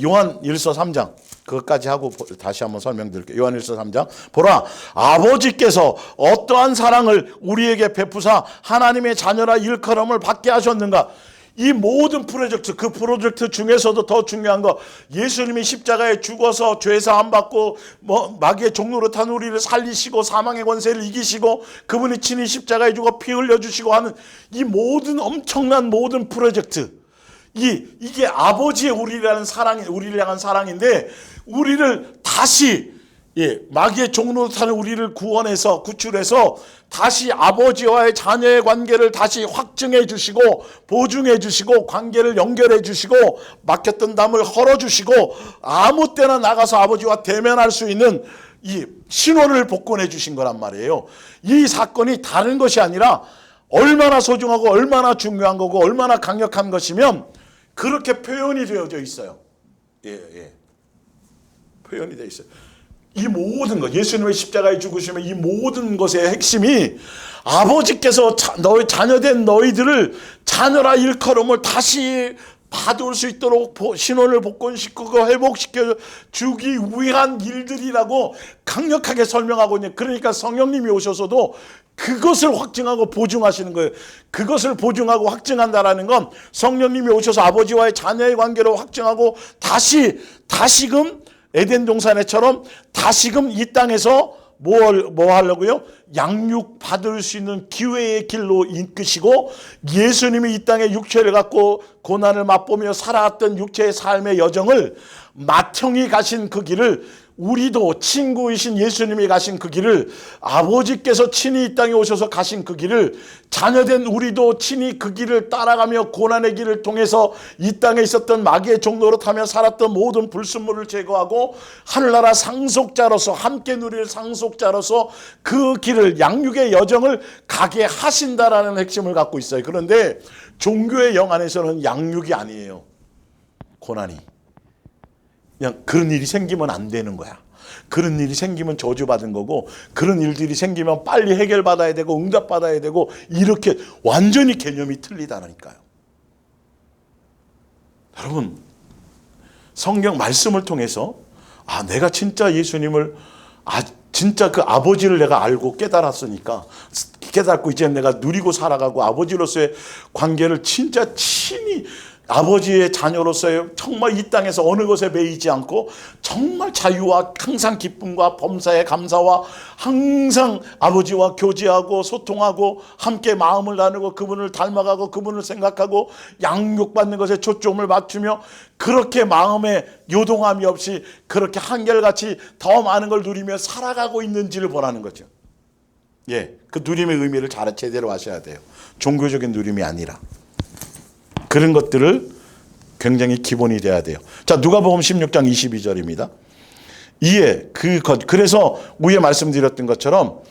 요한 1서 3장. 그것까지 하고 다시 한번 설명드릴게요. 요한 1서 3장. 보라, 아버지께서 어떠한 사랑을 우리에게 베푸사 하나님의 자녀라 일컬음을 받게 하셨는가. 이 모든 프로젝트, 그 프로젝트 중에서도 더 중요한 거, 예수님이 십자가에 죽어서 죄사함 받고 마귀의 종로로 탄 우리를 살리시고 사망의 권세를 이기시고 그분이 친히 십자가에 죽어 피 흘려주시고 하는 이 모든 엄청난 모든 프로젝트, 이게 아버지의 우리를 향한 사랑인데, 우리를 다시 마귀의 종로로 타는 우리를 구원해서 구출해서 다시 아버지와의 자녀의 관계를 다시 확증해 주시고 보증해 주시고 관계를 연결해 주시고 막혔던 담을 헐어 주시고 아무 때나 나가서 아버지와 대면할 수 있는 이 신원을 복권해 주신 거란 말이에요. 이 사건이 다른 것이 아니라 얼마나 소중하고 얼마나 중요한 거고 얼마나 강력한 것이면 그렇게 표현이 되어져 있어요. 표현이 되어 있어요. 이 모든 것, 예수님의 십자가에 죽으시면 이 모든 것의 핵심이 아버지께서 너희 자녀된 너희들을 자녀라 일컬음을 다시 받을 수 있도록 신원을 복권시키고 회복시켜 주기 위한 일들이라고 강력하게 설명하고 있는. 그러니까 성령님이 오셔서도 그것을 확증하고 보증하시는 거예요. 그것을 보증하고 확증한다라는 건 성령님이 오셔서 아버지와의 자녀의 관계로 확증하고 다시금 에덴 동산에처럼 다시금 이 땅에서 뭐 하려고요? 양육 받을 수 있는 기회의 길로 이끄시고, 예수님이 이 땅에 육체를 갖고 고난을 맛보며 살아왔던 육체의 삶의 여정을 맏형이 가신 그 길을, 우리도 친구이신 예수님이 가신 그 길을, 아버지께서 친히 이 땅에 오셔서 가신 그 길을 자녀된 우리도 친히 그 길을 따라가며 고난의 길을 통해서 이 땅에 있었던 마귀의 종로로 타며 살았던 모든 불순물을 제거하고 하늘나라 상속자로서 함께 누릴 상속자로서 그 길을, 양육의 여정을 가게 하신다라는 핵심을 갖고 있어요. 그런데 종교의 영 안에서는 양육이 아니에요. 고난이. 그냥 그런 일이 생기면 안 되는 거야. 그런 일이 생기면 저주받은 거고, 그런 일들이 생기면 빨리 해결받아야 되고 응답받아야 되고, 이렇게 완전히 개념이 틀리다니까요. 여러분, 성경 말씀을 통해서 내가 진짜 예수님을 진짜 그 아버지를 내가 알고 깨달았으니까, 깨닫고 이제 내가 누리고 살아가고 아버지로서의 관계를 진짜 친히 아버지의 자녀로서의 정말 이 땅에서 어느 것에 매이지 않고 정말 자유와 항상 기쁨과 범사에 감사와 항상 아버지와 교제하고 소통하고 함께 마음을 나누고 그분을 닮아가고 그분을 생각하고 양육받는 것에 초점을 맞추며 그렇게 마음에 요동함이 없이 그렇게 한결같이 더 많은 걸 누리며 살아가고 있는지를 보라는 거죠. 그 누림의 의미를 제대로 아셔야 돼요. 종교적인 누림이 아니라. 그런 것들을 굉장히 기본이 돼야 돼요. 자, 누가복음 16장 22절입니다. 그래서 위에 말씀드렸던 것처럼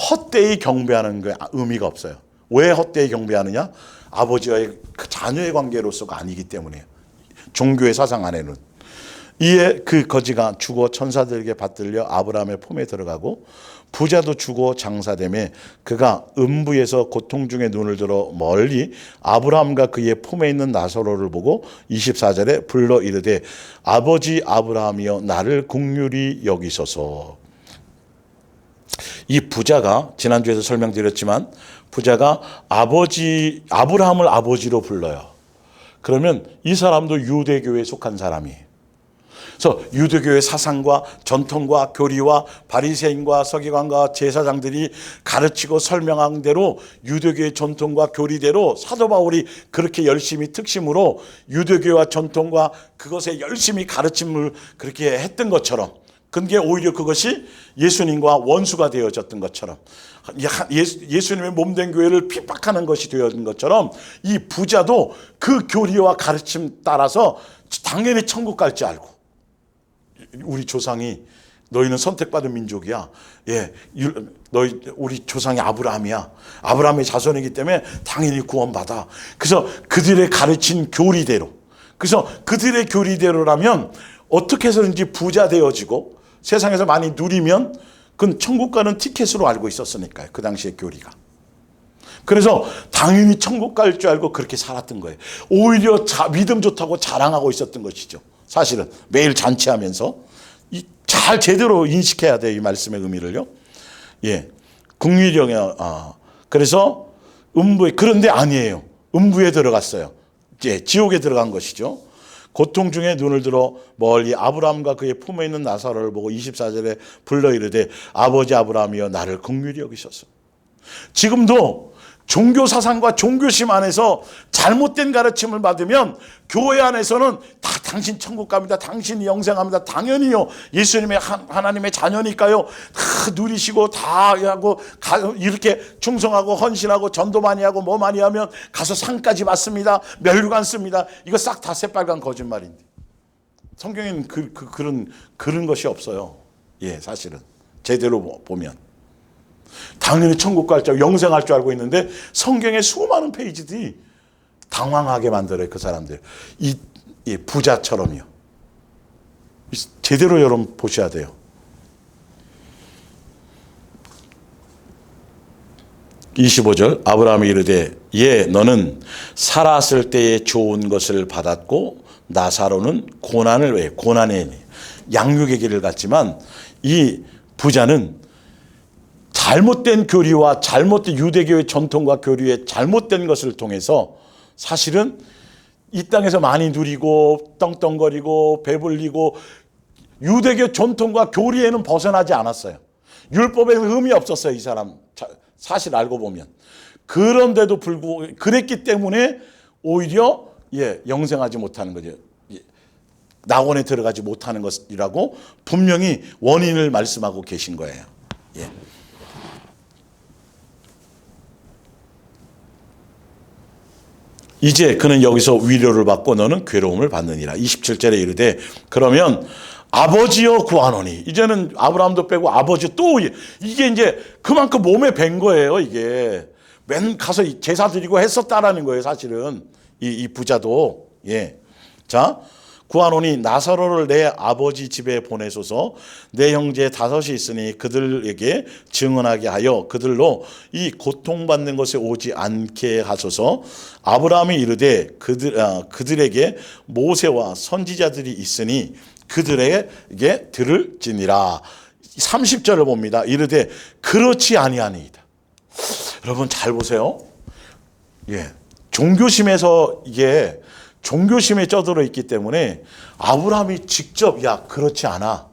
헛되이 경배하는 게 의미가 없어요. 왜 헛되이 경배하느냐? 아버지와의 그 자녀의 관계로서가 아니기 때문이에요. 종교의 사상 안에는. 그 거지가 죽어 천사들에게 받들려 아브라함의 품에 들어가고 부자도 죽어 장사되매 그가 음부에서 고통 중에 눈을 들어 멀리 아브라함과 그의 품에 있는 나사로를 보고 24절에 불러 이르되 아버지 아브라함이여 나를 긍휼히 여기소서. 이 부자가 지난주에도 설명드렸지만 부자가 아브라함을 아버지로 불러요. 그러면 이 사람도 유대교에 속한 사람이에요. 그래서 유대교의 사상과 전통과 교리와 바리새인과 서기관과 제사장들이 가르치고 설명한 대로 유대교의 전통과 교리대로 사도 바울이 그렇게 열심히 특심으로 유대교와 전통과 그것에 열심히 가르침을 그렇게 했던 것처럼, 근데 오히려 그것이 예수님과 원수가 되어졌던 것처럼, 예수님의 몸된 교회를 핍박하는 것이 되어진 것처럼 이 부자도 그 교리와 가르침 따라서 당연히 천국 갈 줄 알고, 우리 조상이 너희는 선택받은 민족이야. 우리 조상이 아브라함이야. 아브라함의 자손이기 때문에 당연히 구원받아. 그래서 그들의 가르친 교리대로, 그래서 그들의 교리대로라면 어떻게 해서든지 부자 되어지고 세상에서 많이 누리면 그건 천국 가는 티켓으로 알고 있었으니까요. 그 당시의 교리가. 그래서 당연히 천국 갈 줄 알고 그렇게 살았던 거예요. 오히려 믿음 좋다고 자랑하고 있었던 것이죠. 사실은 매일 잔치하면서 잘 제대로 인식해야 돼요. 이 말씀의 의미를요. 예, 국유령에 그래서 음부에, 그런데 아니에요. 음부에 들어갔어요. 이제 지옥에 들어간 것이죠. 고통 중에 눈을 들어 멀리 아브라함과 그의 품에 있는 나사로를 보고 24절에 불러 이르되 아버지 아브라함이여 나를 긍휼히 여기소서. 지금도 종교 사상과 종교심 안에서 잘못된 가르침을 받으면 교회 안에서는 다 당신 천국 갑니다. 당신이 영생합니다. 당연히요. 예수님의 하나님의 자녀니까요. 다 누리시고 다 하고 이렇게 충성하고 헌신하고 전도 많이 하고 뭐 많이 하면 가서 상까지 받습니다. 면류관 씁니다. 이거 싹 다 새빨간 거짓말인데. 성경에는 그런 것이 없어요. 예, 사실은. 제대로 보면. 당연히 천국 갈 줄, 영생할 줄 알고 있는데 성경의 수많은 페이지들이 당황하게 만들어요. 그 사람들. 이 부자처럼요. 제대로 여러분 보셔야 돼요. 25절 아브라함이 이르되 예 너는 살았을 때에 좋은 것을 받았고 나사로는 고난을 왜 고난의 양육의 길을 갔지만 이 부자는 잘못된 교리와 잘못된 유대교의 전통과 교리의 잘못된 것을 통해서 사실은 이 땅에서 많이 누리고 떵떵거리고 배불리고 유대교 전통과 교리에는 벗어나지 않았어요. 율법에는 의미 없었어요. 이 사람 사실 알고 보면. 그런데도 불구하고 그랬기 때문에 오히려 영생하지 못하는 거죠. 낙원에 들어가지 못하는 것이라고 분명히 원인을 말씀하고 계신 거예요. 예. 이제 그는 여기서 위로를 받고 너는 괴로움을 받느니라. 27절에 이르되 그러면 아버지여 구하노니. 이제는 아브라함도 빼고 아버지 또 이게 이제 그만큼 몸에 밴 거예요. 이게 맨 가서 제사 드리고 했었다라는 거예요. 사실은 이 부자도. 예. 자 구하노니 나사로를 내 아버지 집에 보내소서. 내 형제 5이 있으니 그들에게 증언하게 하여 그들로 이 고통받는 것에 오지 않게 하소서. 아브라함이 이르되 그들에게 모세와 선지자들이 있으니 그들에게 들을지니라. 30절을 봅니다. 이르되 그렇지 아니하니이다. 여러분 잘 보세요. 예, 종교심에서 이게 종교심에 쩌들어 있기 때문에 아브라함이 직접 야 그렇지 않아.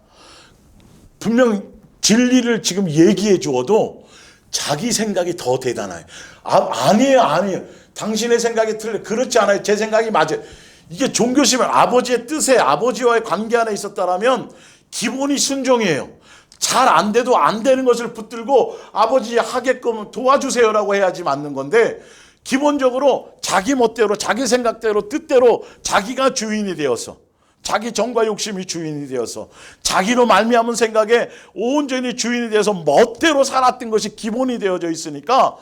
분명 진리를 지금 얘기해 주어도 자기 생각이 더 대단해요. 아니에요. 당신의 생각이 틀려. 그렇지 않아요. 제 생각이 맞아요. 이게 종교심은 아버지의 뜻에 아버지와의 관계 안에 있었다라면 기본이 순종이에요. 잘 안 돼도 안 되는 것을 붙들고 아버지 하게끔 도와주세요라고 해야지 맞는 건데 기본적으로 자기 멋대로 자기 생각대로 뜻대로 자기가 주인이 되어서 자기 정과 욕심이 주인이 되어서 자기로 말미암은 생각에 온전히 주인이 되어서 멋대로 살았던 것이 기본이 되어져 있으니까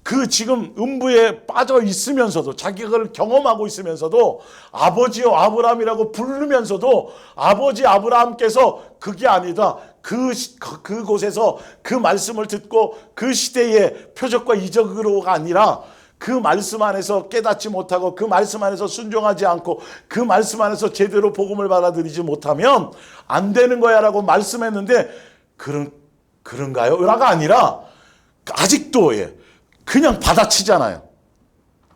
그 지금 음부에 빠져 있으면서도 자기가 그걸 경험하고 있으면서도 아버지요 아브라함이라고 부르면서도 아버지 아브라함께서 그게 아니다. 그곳에서 그 말씀을 듣고 그 시대의 표적과 이적으로가 아니라 그 말씀 안에서 깨닫지 못하고 그 말씀 안에서 순종하지 않고 그 말씀 안에서 제대로 복음을 받아들이지 못하면 안 되는 거야 라고 말씀했는데 그런가요? 라가 아니라 아직도 그냥 받아치잖아요.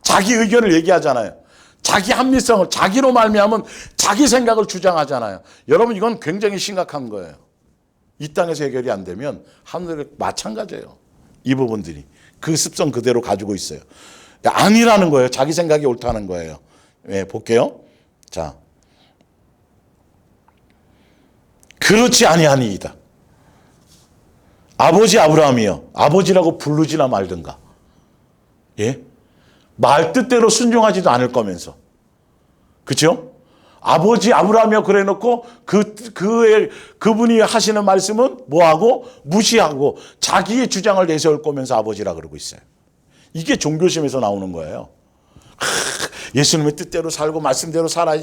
자기 의견을 얘기하잖아요. 자기 합리성을 자기로 말미암은 자기 생각을 주장하잖아요. 여러분 이건 굉장히 심각한 거예요. 이 땅에서 해결이 안 되면 하늘에 마찬가지예요. 이 부분들이 그 습성 그대로 가지고 있어요. 아니라는 거예요. 자기 생각이 옳다는 거예요. 볼게요. 자, 그렇지 아니하니이다. 아버지 아브라함이요. 아버지라고 부르지나 말든가. 예? 말 뜻대로 순종하지도 않을 거면서. 그렇죠? 아버지 아브라함이요 그래 놓고 그분이 하시는 말씀은 뭐하고 무시하고 자기의 주장을 내세울 거면서 아버지라 그러고 있어요. 이게 종교심에서 나오는 거예요. 예수님의 뜻대로 살고 말씀대로 살아야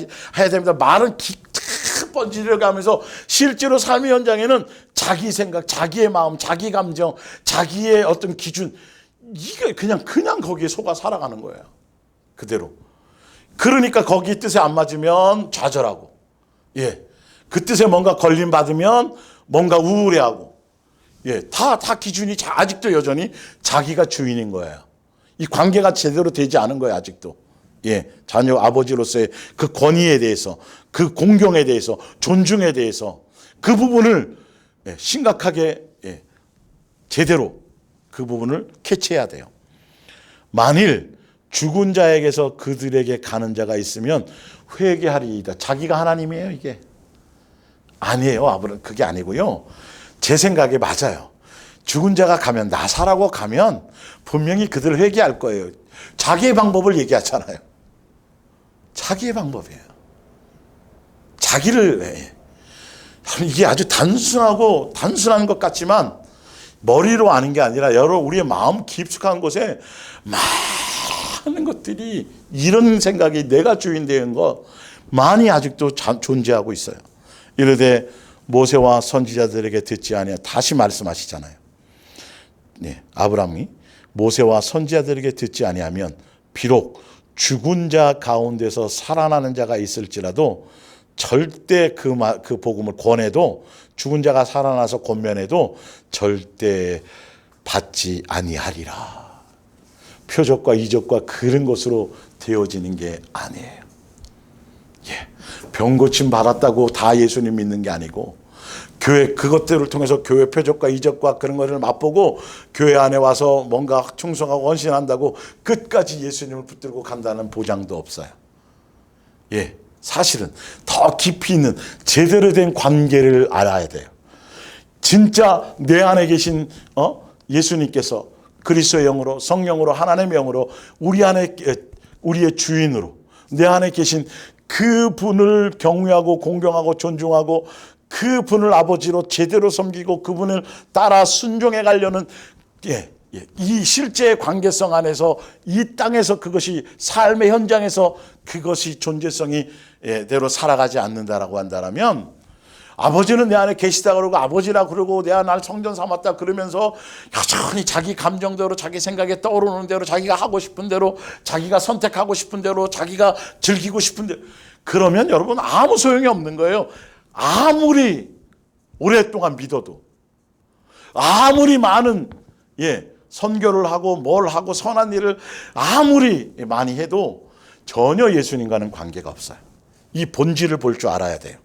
됩니다. 말은 번지르 가면서 실제로 삶의 현장에는 자기 생각, 자기의 마음, 자기 감정, 자기의 어떤 기준 이게 그냥 거기에 속아 살아가는 거예요. 그대로. 그러니까 거기 뜻에 안 맞으면 좌절하고, 그 뜻에 뭔가 걸림 받으면 뭔가 우울해하고, 다 기준이 아직도 여전히 자기가 주인인 거예요. 이 관계가 제대로 되지 않은 거예요, 아직도. 자녀 아버지로서의 그 권위에 대해서, 그 공경에 대해서, 존중에 대해서 그 부분을 심각하게 제대로 그 부분을 캐치해야 돼요. 만일 죽은 자에게서 그들에게 가는 자가 있으면 회개하리이다. 자기가 하나님이에요, 이게? 아니에요. 아브라함 그게 아니고요. 제 생각에 맞아요. 죽은 자가 가면, 나사라고 가면 분명히 그들 회개할 거예요. 자기의 방법을 얘기하잖아요. 자기의 방법이에요. 자기를, 이게 아주 단순한 것 같지만 머리로 아는 게 아니라 여러분 우리의 마음 깊숙한 곳에 많은 것들이, 이런 생각이 내가 주인 되는 거 많이 아직도 존재하고 있어요. 이르되 모세와 선지자들에게 듣지 아니하, 다시 말씀하시잖아요. 아브라함이 모세와 선지자들에게 듣지 아니하면 비록 죽은 자 가운데서 살아나는 자가 있을지라도 절대 그 복음을 권해도, 죽은 자가 살아나서 권면해도 절대 받지 아니하리라. 표적과 이적과 그런 것으로 되어지는 게 아니에요. 병 고침 받았다고 다 예수님 믿는 게 아니고, 교회 그것들을 통해서 교회 표적과 이적과 그런 것을 맛보고 교회 안에 와서 뭔가 충성하고 헌신한다고 끝까지 예수님을 붙들고 간다는 보장도 없어요. 사실은 더 깊이 있는 제대로 된 관계를 알아야 돼요. 진짜 내 안에 계신 예수님께서 그리스도의 영으로, 성령으로, 하나님의 영으로 우리 안에, 우리의 주인으로 내 안에 계신 그 분을 경외하고 공경하고 존중하고 그 분을 아버지로 제대로 섬기고 그분을 따라 순종해 가려는 이 실제의 관계성 안에서, 이 땅에서, 그것이 삶의 현장에서 그것이 존재성이 대로 살아가지 않는다라고 한다면, 아버지는 내 안에 계시다 그러고 아버지라 그러고 내가 날 성전 삼았다 그러면서 여전히 자기 감정대로, 자기 생각에 떠오르는 대로, 자기가 하고 싶은 대로, 자기가 선택하고 싶은 대로, 자기가 즐기고 싶은 대로, 그러면 여러분 아무 소용이 없는 거예요. 아무리 오랫동안 믿어도, 아무리 많은 선교를 하고 뭘 하고 선한 일을 아무리 많이 해도 전혀 예수님과는 관계가 없어요. 이 본질을 볼 줄 알아야 돼요.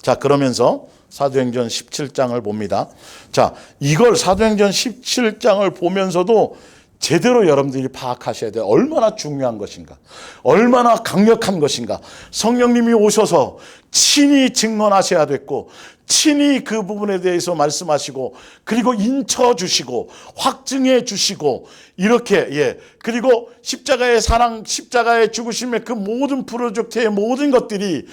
자, 그러면서 사도행전 17장을 봅니다. 자, 이걸 사도행전 17장을 보면서도 제대로 여러분들이 파악하셔야 돼요. 얼마나 중요한 것인가, 얼마나 강력한 것인가. 성령님이 오셔서 친히 증언하셔야 됐고, 친히 그 부분에 대해서 말씀하시고, 그리고 인쳐 주시고 확증해 주시고, 이렇게 그리고 십자가의 사랑, 십자가의 죽으심의 그 모든 프로젝트의 모든 것들이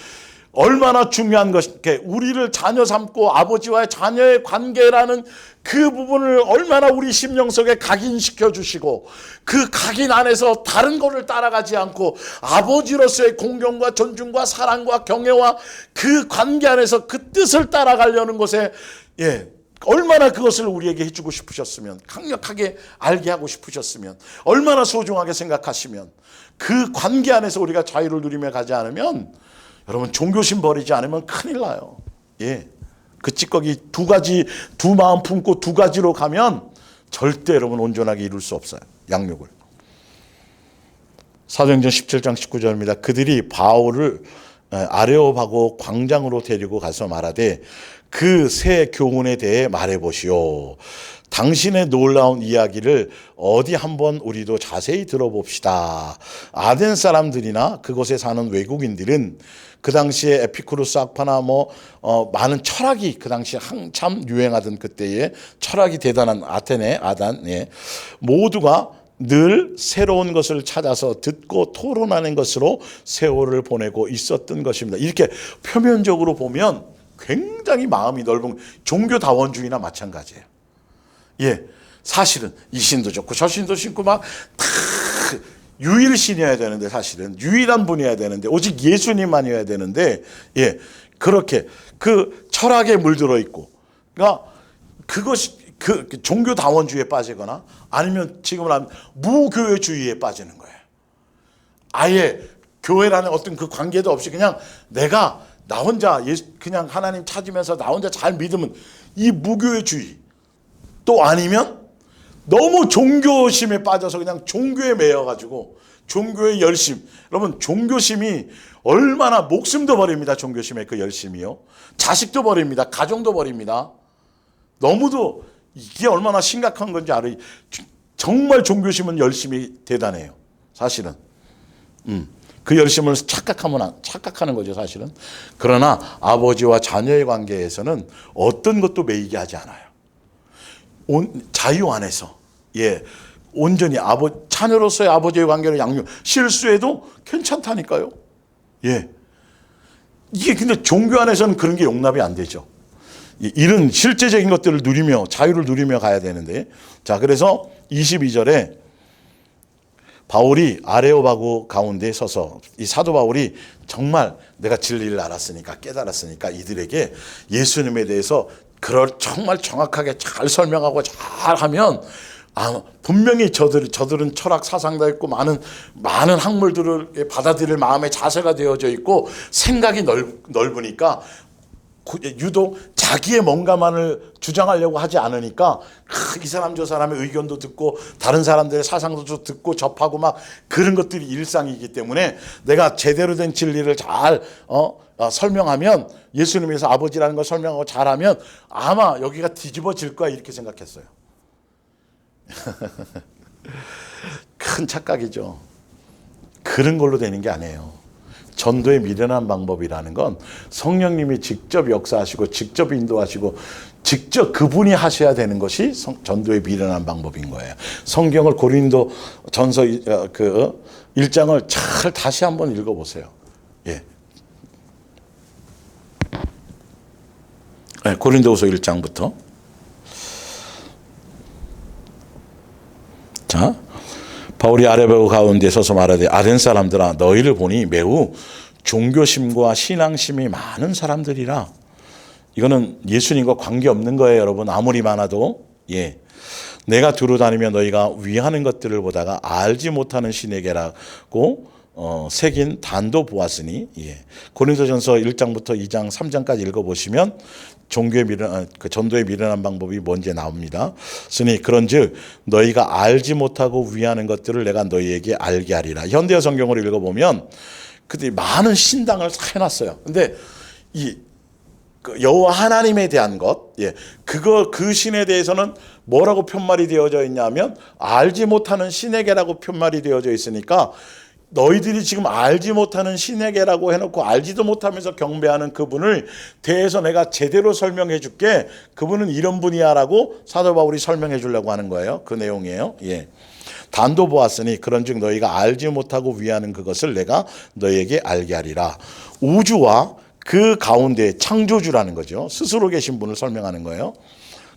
얼마나 중요한 것인가, 우리를 자녀 삼고 아버지와의 자녀의 관계라는 그 부분을 얼마나 우리 심령 속에 각인시켜 주시고, 그 각인 안에서 다른 것을 따라가지 않고 아버지로서의 공경과 존중과 사랑과 경외와 그 관계 안에서 그 뜻을 따라가려는 것에 얼마나 그것을 우리에게 해주고 싶으셨으면, 강력하게 알게 하고 싶으셨으면, 얼마나 소중하게 생각하시면, 그 관계 안에서 우리가 자유를 누리며 가지 않으면, 여러분 종교심 버리지 않으면 큰일 나요. 그 찌꺼기 두 마음 품고 두 가지로 가면 절대 여러분 온전하게 이룰 수 없어요. 양육을. 사도행전 17장 19절입니다. 그들이 바울을 아레오바고 광장으로 데리고 가서 말하되 그 새 교훈에 대해 말해보시오. 당신의 놀라운 이야기를 어디 한번 우리도 자세히 들어봅시다. 아덴 사람들이나 그곳에 사는 외국인들은 그 당시에 에피쿠루스 학파나 많은 철학이 그 당시에 한참 유행하던 그때에 철학이 대단한 아단 모두가 늘 새로운 것을 찾아서 듣고 토론하는 것으로 세월을 보내고 있었던 것입니다. 이렇게 표면적으로 보면 굉장히 마음이 넓은 종교다원주의나 마찬가지예요. 사실은 이 신도 좋고 저 신도 신고 막 다 유일신이어야 되는데, 사실은 유일한 분이어야 되는데, 오직 예수님만이어야 되는데, 그렇게 그 철학에 물들어 있고, 그러니까 그 종교다원주의에 빠지거나 아니면 지금은 하면 무교회주의에 빠지는 거예요. 아예 교회라는 어떤 그 관계도 없이 그냥 내가 나 혼자 그냥 하나님 찾으면서 나 혼자 잘 믿으면 이 무교회주의, 또 아니면 너무 종교심에 빠져서 그냥 종교에 매여가지고 종교의 열심. 여러분, 종교심이 얼마나 목숨도 버립니다. 종교심의 그 열심이요. 자식도 버립니다. 가정도 버립니다. 너무도 이게 얼마나 심각한 건지 알아요. 정말 종교심은 열심이 대단해요. 사실은. 그 열심을 착각하는 거죠, 사실은. 그러나 아버지와 자녀의 관계에서는 어떤 것도 매이게 하지 않아요. 자유 안에서, 온전히 자녀로서의 아버지의 관계를 실수해도 괜찮다니까요. 이게 근데 종교 안에서는 그런 게 용납이 안 되죠. 이런 실제적인 것들을 누리며, 자유를 누리며 가야 되는데. 자, 그래서 22절에 바울이 아레오바고 가운데 서서, 이 사도 바울이 정말 내가 진리를 알았으니까, 깨달았으니까 이들에게 예수님에 대해서 정말 정확하게 잘 설명하고 잘 하면 분명히 저들은 철학 사상도 있고 많은 학물들을 받아들일 마음의 자세가 되어져 있고 생각이 넓으니까 유독 자기의 뭔가만을 주장하려고 하지 않으니까 이 사람 저 사람의 의견도 듣고 다른 사람들의 사상도 듣고 접하고 막 그런 것들이 일상이기 때문에 내가 제대로 된 진리를 잘 설명하면, 예수님에서 아버지라는 걸 설명하고 잘하면 아마 여기가 뒤집어질 거야, 이렇게 생각했어요. 큰 착각이죠. 그런 걸로 되는 게 아니에요. 전도에 미련한 방법이라는 건 성령님이 직접 역사하시고 직접 인도하시고 직접 그분이 하셔야 되는 것이 전도에 미련한 방법인 거예요. 성경을 고린도 전서 1장을 잘 다시 한번 읽어보세요. 고린도후서 1장부터. 자, 바울이 아레오바고 가운데 서서 말하되 아덴 사람들아, 너희를 보니 매우 종교심과 신앙심이 많은 사람들이라. 이거는 예수님과 관계없는 거예요, 여러분. 아무리 많아도. 내가 두루 다니며 너희가 위하는 것들을 보다가 알지 못하는 신에게라고 새긴 단도 보았으니. 고린도전서 1장부터 2장 3장까지 읽어보시면 전도에 미련한 방법이 뭔지 나옵니다. 쓰니 그런즉 너희가 알지 못하고 위하는 것들을 내가 너희에게 알게 하리라. 현대어 성경을 읽어보면 그들이 많은 신당을 해놨어요. 근데 여호와 하나님에 대한 것, 그 신에 대해서는 뭐라고 편말이 되어져 있냐면 알지 못하는 신에게라고 편말이 되어져 있으니까 너희들이 지금 알지 못하는 신에게라고 해놓고 알지도 못하면서 경배하는 그분을 대해서 내가 제대로 설명해 줄게. 그분은 이런 분이야 라고 사도 바울이 설명해 주려고 하는 거예요. 그 내용이에요. 단도 보았으니 그런즉 너희가 알지 못하고 위하는 그것을 내가 너희에게 알게 하리라. 우주와 그 가운데 창조주라는 거죠. 스스로 계신 분을 설명하는 거예요.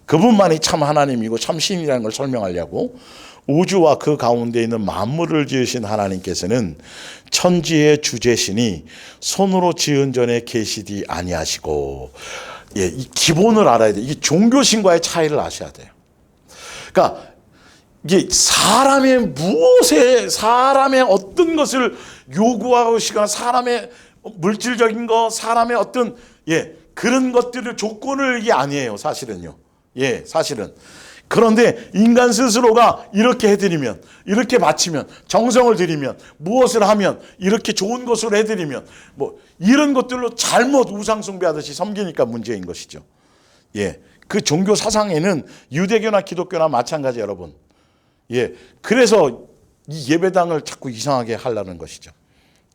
그분만이 참 하나님이고 참 신이라는 걸 설명하려고. 우주와 그 가운데 있는 만물을 지으신 하나님께서는 천지의 주제시니 손으로 지은 전에 계시디 아니하시고. 이 기본을 알아야 돼요. 이 종교신과의 차이를 아셔야 돼요. 그러니까 이게 사람의 어떤 것을 요구하시거나 사람의 물질적인 거, 사람의 어떤 그런 것들을 조건을 이게 아니에요, 사실은요. 사실은. 그런데 인간 스스로가 이렇게 해드리면, 이렇게 바치면, 정성을 들이면, 무엇을 하면, 이렇게 좋은 것으로 해드리면, 이런 것들로 잘못 우상숭배하듯이 섬기니까 문제인 것이죠. 그 종교 사상에는 유대교나 기독교나 마찬가지, 여러분. 그래서 이 예배당을 자꾸 이상하게 하려는 것이죠.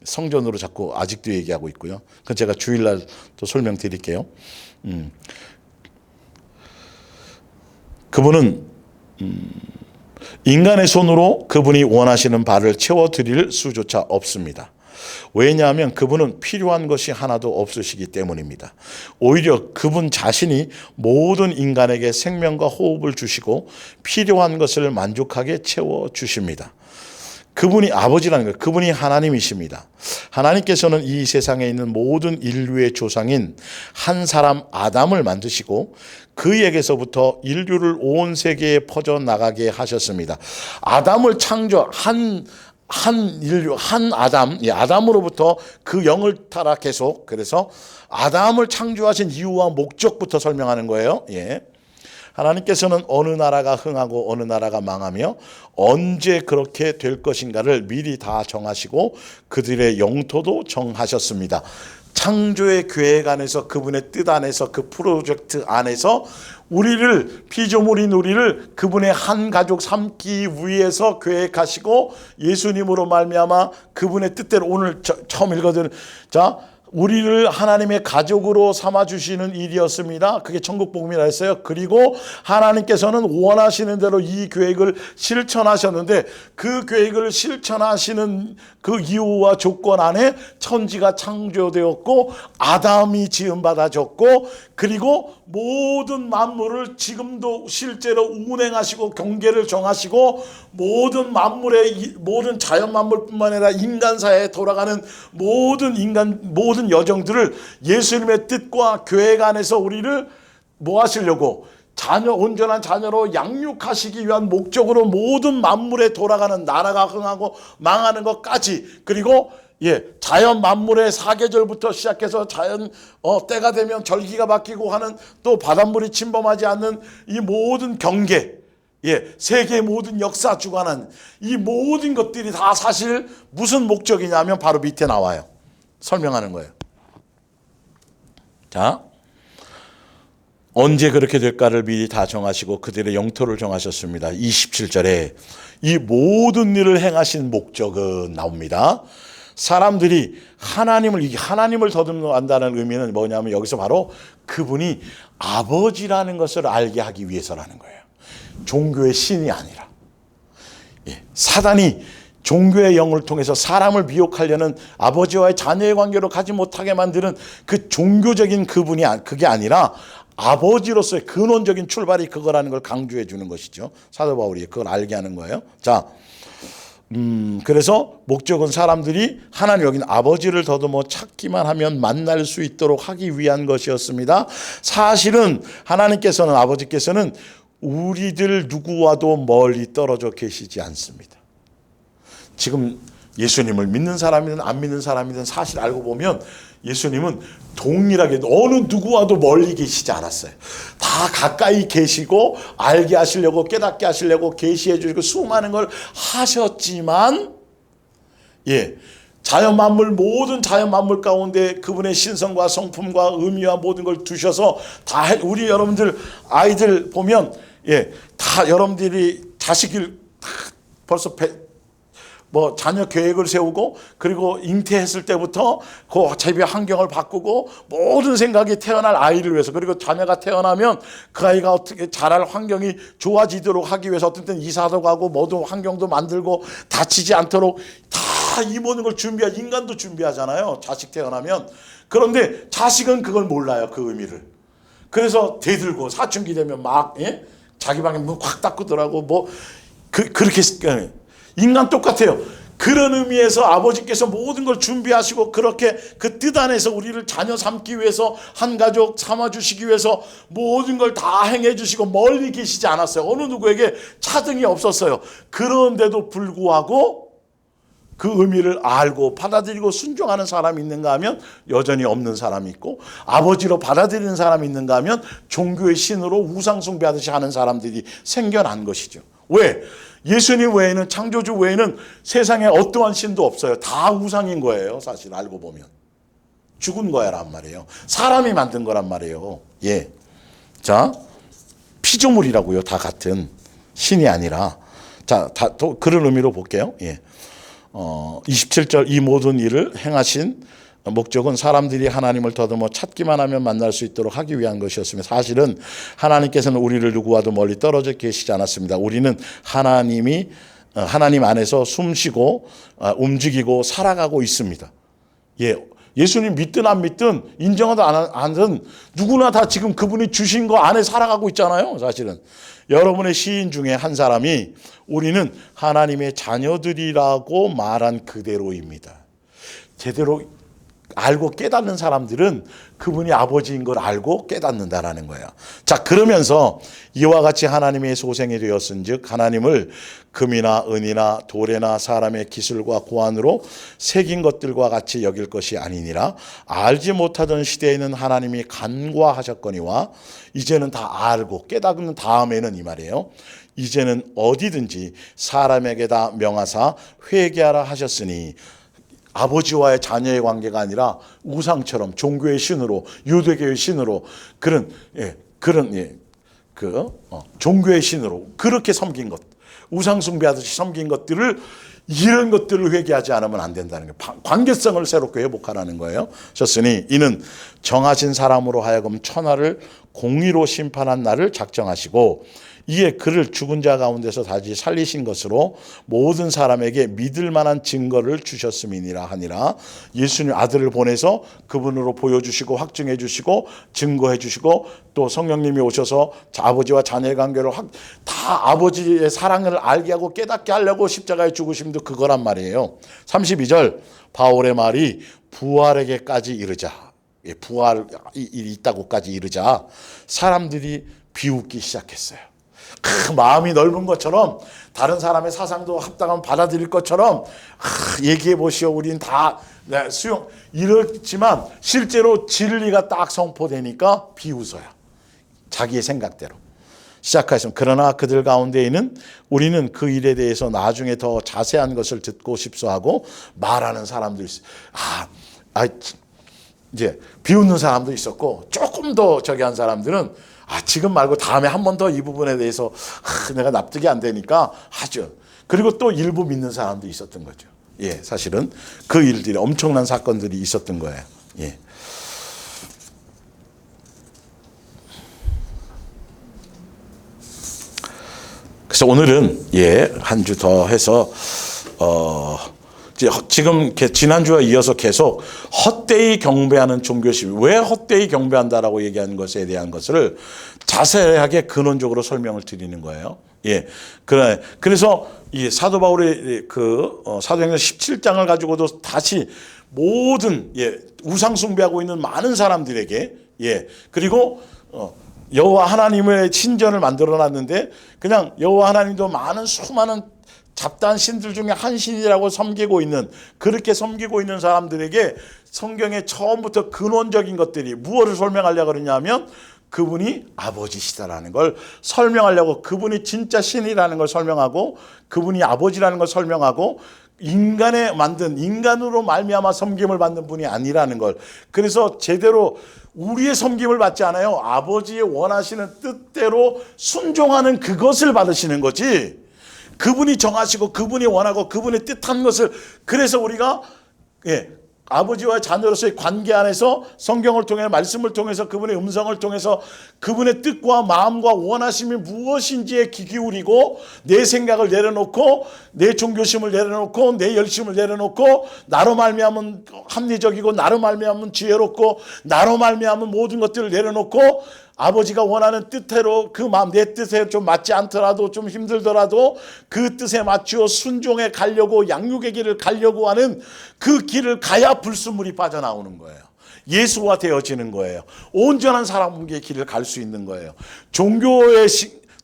성전으로 자꾸 아직도 얘기하고 있고요. 그건 제가 주일날 또 설명드릴게요. 그분은 인간의 손으로 그분이 원하시는 바를 채워드릴 수조차 없습니다. 왜냐하면 그분은 필요한 것이 하나도 없으시기 때문입니다. 오히려 그분 자신이 모든 인간에게 생명과 호흡을 주시고 필요한 것을 만족하게 채워주십니다. 그분이 아버지라는 거예요. 그분이 하나님이십니다. 하나님께서는 이 세상에 있는 모든 인류의 조상인 한 사람 아담을 만드시고 그에게서부터 인류를 온 세계에 퍼져나가게 하셨습니다. 아담을 한 인류, 한 아담, 아담으로부터 그 영을 따라 계속, 그래서 아담을 창조하신 이유와 목적부터 설명하는 거예요. 예. 하나님께서는 어느 나라가 흥하고 어느 나라가 망하며 언제 그렇게 될 것인가를 미리 다 정하시고 그들의 영토도 정하셨습니다. 창조의 계획 안에서, 그분의 뜻 안에서, 그 프로젝트 안에서 우리를, 피조물인 우리를 그분의 한 가족 삼기 위해서 계획하시고 예수님으로 말미암아 그분의 뜻대로, 오늘 처음 읽어드린, 자, 우리를 하나님의 가족으로 삼아주시는 일이었습니다. 그게 천국복음이라 했어요. 그리고 하나님께서는 원하시는 대로 이 계획을 실천하셨는데, 그 계획을 실천하시는 그 이유와 조건 안에 천지가 창조되었고 아담이 지음받아졌고, 그리고 모든 만물을 지금도 실제로 운행하시고 경계를 정하시고 모든 만물의, 모든 자연 만물뿐만 아니라 인간사에 돌아가는 모든 여정들을 예수님의 뜻과 계획 안에서 우리를 뭐 하시려고, 온전한 자녀로 양육하시기 위한 목적으로 모든 만물에 돌아가는, 나라가 흥하고 망하는 것까지, 그리고 자연 만물의 사계절부터 시작해서 자연 때가 되면 절기가 바뀌고 하는, 또 바닷물이 침범하지 않는 이 모든 경계, 세계의 모든 역사 주관한 이 모든 것들이 다 사실 무슨 목적이냐면 바로 밑에 나와요. 설명하는 거예요. 자, 언제 그렇게 될까를 미리 다 정하시고 그들의 영토를 정하셨습니다. 27절에 이 모든 일을 행하신 목적은 나옵니다. 사람들이 하나님을 더듬는다는 의미는 뭐냐면 여기서 바로 그분이 아버지라는 것을 알게 하기 위해서라는 거예요. 종교의 신이 아니라. 사단이 종교의 영을 통해서 사람을 미혹하려는, 아버지와의 자녀의 관계로 가지 못하게 만드는 그 종교적인 그게 아니라 아버지로서의 근원적인 출발이 그거라는 걸 강조해 주는 것이죠. 사도 바울이 그걸 알게 하는 거예요. 자, 그래서 목적은 사람들이 하나님, 여기는 아버지를 더듬어 찾기만 하면 만날 수 있도록 하기 위한 것이었습니다. 사실은 하나님께서는, 아버지께서는 우리들 누구와도 멀리 떨어져 계시지 않습니다. 지금 예수님을 믿는 사람이든 안 믿는 사람이든 사실 알고 보면 예수님은 동일하게 어느 누구와도 멀리 계시지 않았어요. 다 가까이 계시고 알게 하시려고, 깨닫게 하시려고 계시해 주시고 수많은 걸 하셨지만, 자연 만물, 모든 자연 만물 가운데 그분의 신성과 성품과 의미와 모든 걸 두셔서 다, 우리 여러분들 아이들 보면 다 여러분들이 자식을 벌써 자녀 계획을 세우고, 그리고 잉태했을 때부터 그 재배 환경을 바꾸고 모든 생각이 태어날 아이를 위해서, 그리고 자녀가 태어나면 그 아이가 어떻게 자랄 환경이 좋아지도록 하기 위해서 어떤 때는 이사도 가고 모든 환경도 만들고 다치지 않도록 다 이 모든 걸 인간도 준비하잖아요. 자식 태어나면. 그런데 자식은 그걸 몰라요, 그 의미를. 그래서 대들고 사춘기 되면 막 자기 방에 문 확 닫고더라고. 그렇게 인간 똑같아요. 그런 의미에서 아버지께서 모든 걸 준비하시고 그렇게 그 뜻 안에서 우리를 자녀 삼기 위해서, 한 가족 삼아주시기 위해서 모든 걸 다 행해주시고 멀리 계시지 않았어요. 어느 누구에게 차등이 없었어요. 그런데도 불구하고 그 의미를 알고 받아들이고 순종하는 사람이 있는가 하면 여전히 없는 사람이 있고, 아버지로 받아들이는 사람이 있는가 하면 종교의 신으로 우상 숭배하듯이 하는 사람들이 생겨난 것이죠. 왜? 예수님 외에는, 창조주 외에는 세상에 어떠한 신도 없어요. 다 우상인 거예요. 사실 알고 보면 죽은 거야란 말이에요. 사람이 만든 거란 말이에요. 자, 피조물이라고요. 다 같은 신이 아니라. 자, 또 그런 의미로 볼게요. 27절, 이 모든 일을 행하신 목적은 사람들이 하나님을 더듬어 찾기만 하면 만날 수 있도록 하기 위한 것이었으며, 사실은 하나님께서는 우리를 누구와도 멀리 떨어져 계시지 않았습니다. 우리는 하나님 안에서 숨쉬고 움직이고 살아가고 있습니다. 예수님 믿든 안 믿든 인정하든 안 하든 누구나 다 지금 그분이 주신 거 안에 살아가고 있잖아요. 사실은 여러분의 시인 중에 한 사람이 우리는 하나님의 자녀들이라고 말한 그대로입니다. 제대로 알고 깨닫는 사람들은 그분이 아버지인 걸 알고 깨닫는다라는 거예요. 자, 그러면서 이와 같이 하나님의 소생이 되었은즉 하나님을 금이나 은이나 돌에나 사람의 기술과 고안으로 새긴 것들과 같이 여길 것이 아니니라. 알지 못하던 시대에는 하나님이 간과하셨거니와 이제는 다 알고 깨닫는 다음에는 이 말이에요. 이제는 어디든지 사람에게 다 명하사 회개하라 하셨으니 아버지와의 자녀의 관계가 아니라 우상처럼 종교의 신으로 유대교의 신으로 종교의 신으로 그렇게 섬긴 것, 우상 숭배하듯이 섬긴 것들을 이런 것들을 회개하지 않으면 안 된다는 거예요. 관계성을 새롭게 회복하라는 거예요. 하셨으니 이는 정하신 사람으로 하여금 천하를 공의로 심판한 날을 작정하시고 이에 그를 죽은 자 가운데서 다시 살리신 것으로 모든 사람에게 믿을 만한 증거를 주셨음이니라 하니라. 예수님 아들을 보내서 그분으로 보여주시고 확증해 주시고 증거해 주시고 또 성령님이 오셔서 아버지와 자녀의 관계를 다 아버지의 사랑을 알게 하고 깨닫게 하려고 십자가에 죽으심도 그거란 말이에요. 32절 바울의 말이 부활에게까지 이르자, 부활이 있다고까지 이르자 사람들이 비웃기 시작했어요. 마음이 넓은 것처럼 다른 사람의 사상도 합당하면 받아들일 것처럼 얘기해 보시오, 우린 다 수용 이렇지만 실제로 진리가 딱 선포되니까 비웃어요. 자기의 생각대로 시작하시면 그러나 그들 가운데에는 우리는 그 일에 대해서 나중에 더 자세한 것을 듣고 싶소하고 말하는 사람도 있어요. 이제 비웃는 사람도 있었고 조금 더 저기 한 사람들은 지금 말고 다음에 한 번 더 이 부분에 대해서 내가 납득이 안 되니까 하죠. 그리고 또 일부 믿는 사람도 있었던 거죠. 예, 사실은 그 일들이 엄청난 사건들이 있었던 거예요. 예. 그래서 오늘은 한 주 더 해서 지금 지난주와 이어서 계속 헛되이 경배하는 종교심, 왜 헛되이 경배한다라고 얘기하는 것에 대한 것을 자세하게 근원적으로 설명을 드리는 거예요. 예. 그래서 이 사도 바울의 사도행전 17장을 가지고도 다시 모든 우상 숭배하고 있는 많은 사람들에게 그리고 여호와 하나님의 신전을 만들어 놨는데 그냥 여호와 하나님도 많은 수많은 잡다한 신들 중에 한 신이라고 섬기고 있는, 그렇게 섬기고 있는 사람들에게 성경의 처음부터 근원적인 것들이 무엇을 설명하려고 그러냐면 그분이 아버지시다라는 걸 설명하려고, 그분이 진짜 신이라는 걸 설명하고 그분이 아버지라는 걸 설명하고 인간에 만든, 인간으로 말미암아 섬김을 받는 분이 아니라는 걸, 그래서 제대로 우리의 섬김을 받지 않아요. 아버지의 원하시는 뜻대로 순종하는 그것을 받으시는 거지, 그분이 정하시고 그분이 원하고 그분의 뜻한 것을, 그래서 우리가 아버지와 자녀로서의 관계 안에서 성경을 통해 말씀을 통해서 그분의 음성을 통해서 그분의 뜻과 마음과 원하심이 무엇인지에 귀 기울이고 내 생각을 내려놓고 내 종교심을 내려놓고 내 열심을 내려놓고 나로 말미암은 합리적이고 나로 말미암은 지혜롭고 나로 말미암은 모든 것들을 내려놓고 아버지가 원하는 뜻대로 그 마음, 내 뜻에 좀 맞지 않더라도 좀 힘들더라도 그 뜻에 맞추어 순종해 가려고, 양육의 길을 가려고 하는 그 길을 가야 불순물이 빠져나오는 거예요. 예수와 되어지는 거예요. 온전한 사람의 길을 갈 수 있는 거예요. 종교의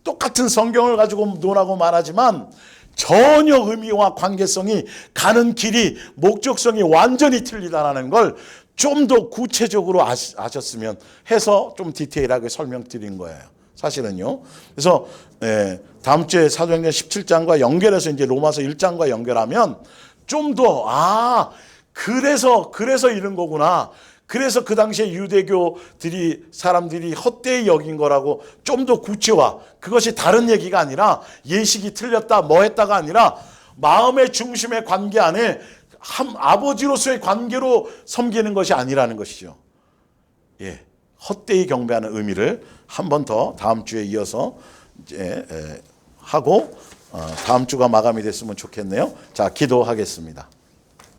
똑같은 성경을 가지고 논하고 말하지만 전혀 의미와 관계성이, 가는 길이, 목적성이 완전히 틀리다라는 걸 좀 더 구체적으로 아셨으면 해서 좀 디테일하게 설명드린 거예요. 사실은요. 그래서 다음 주에 사도행전 17장과 연결해서 이제 로마서 1장과 연결하면 좀 더 그래서 이런 거구나. 그래서 그 당시에 유대교들이 사람들이 헛되이 여긴 거라고 좀 더 구체화. 그것이 다른 얘기가 아니라 예식이 틀렸다 뭐 했다가 아니라 마음의 중심의 관계 안에 아버지로서의 관계로 섬기는 것이 아니라는 것이죠. 헛되이 경배하는 의미를 한 번 더 다음 주에 이어서 이제 하고 다음 주가 마감이 됐으면 좋겠네요. 자, 기도하겠습니다.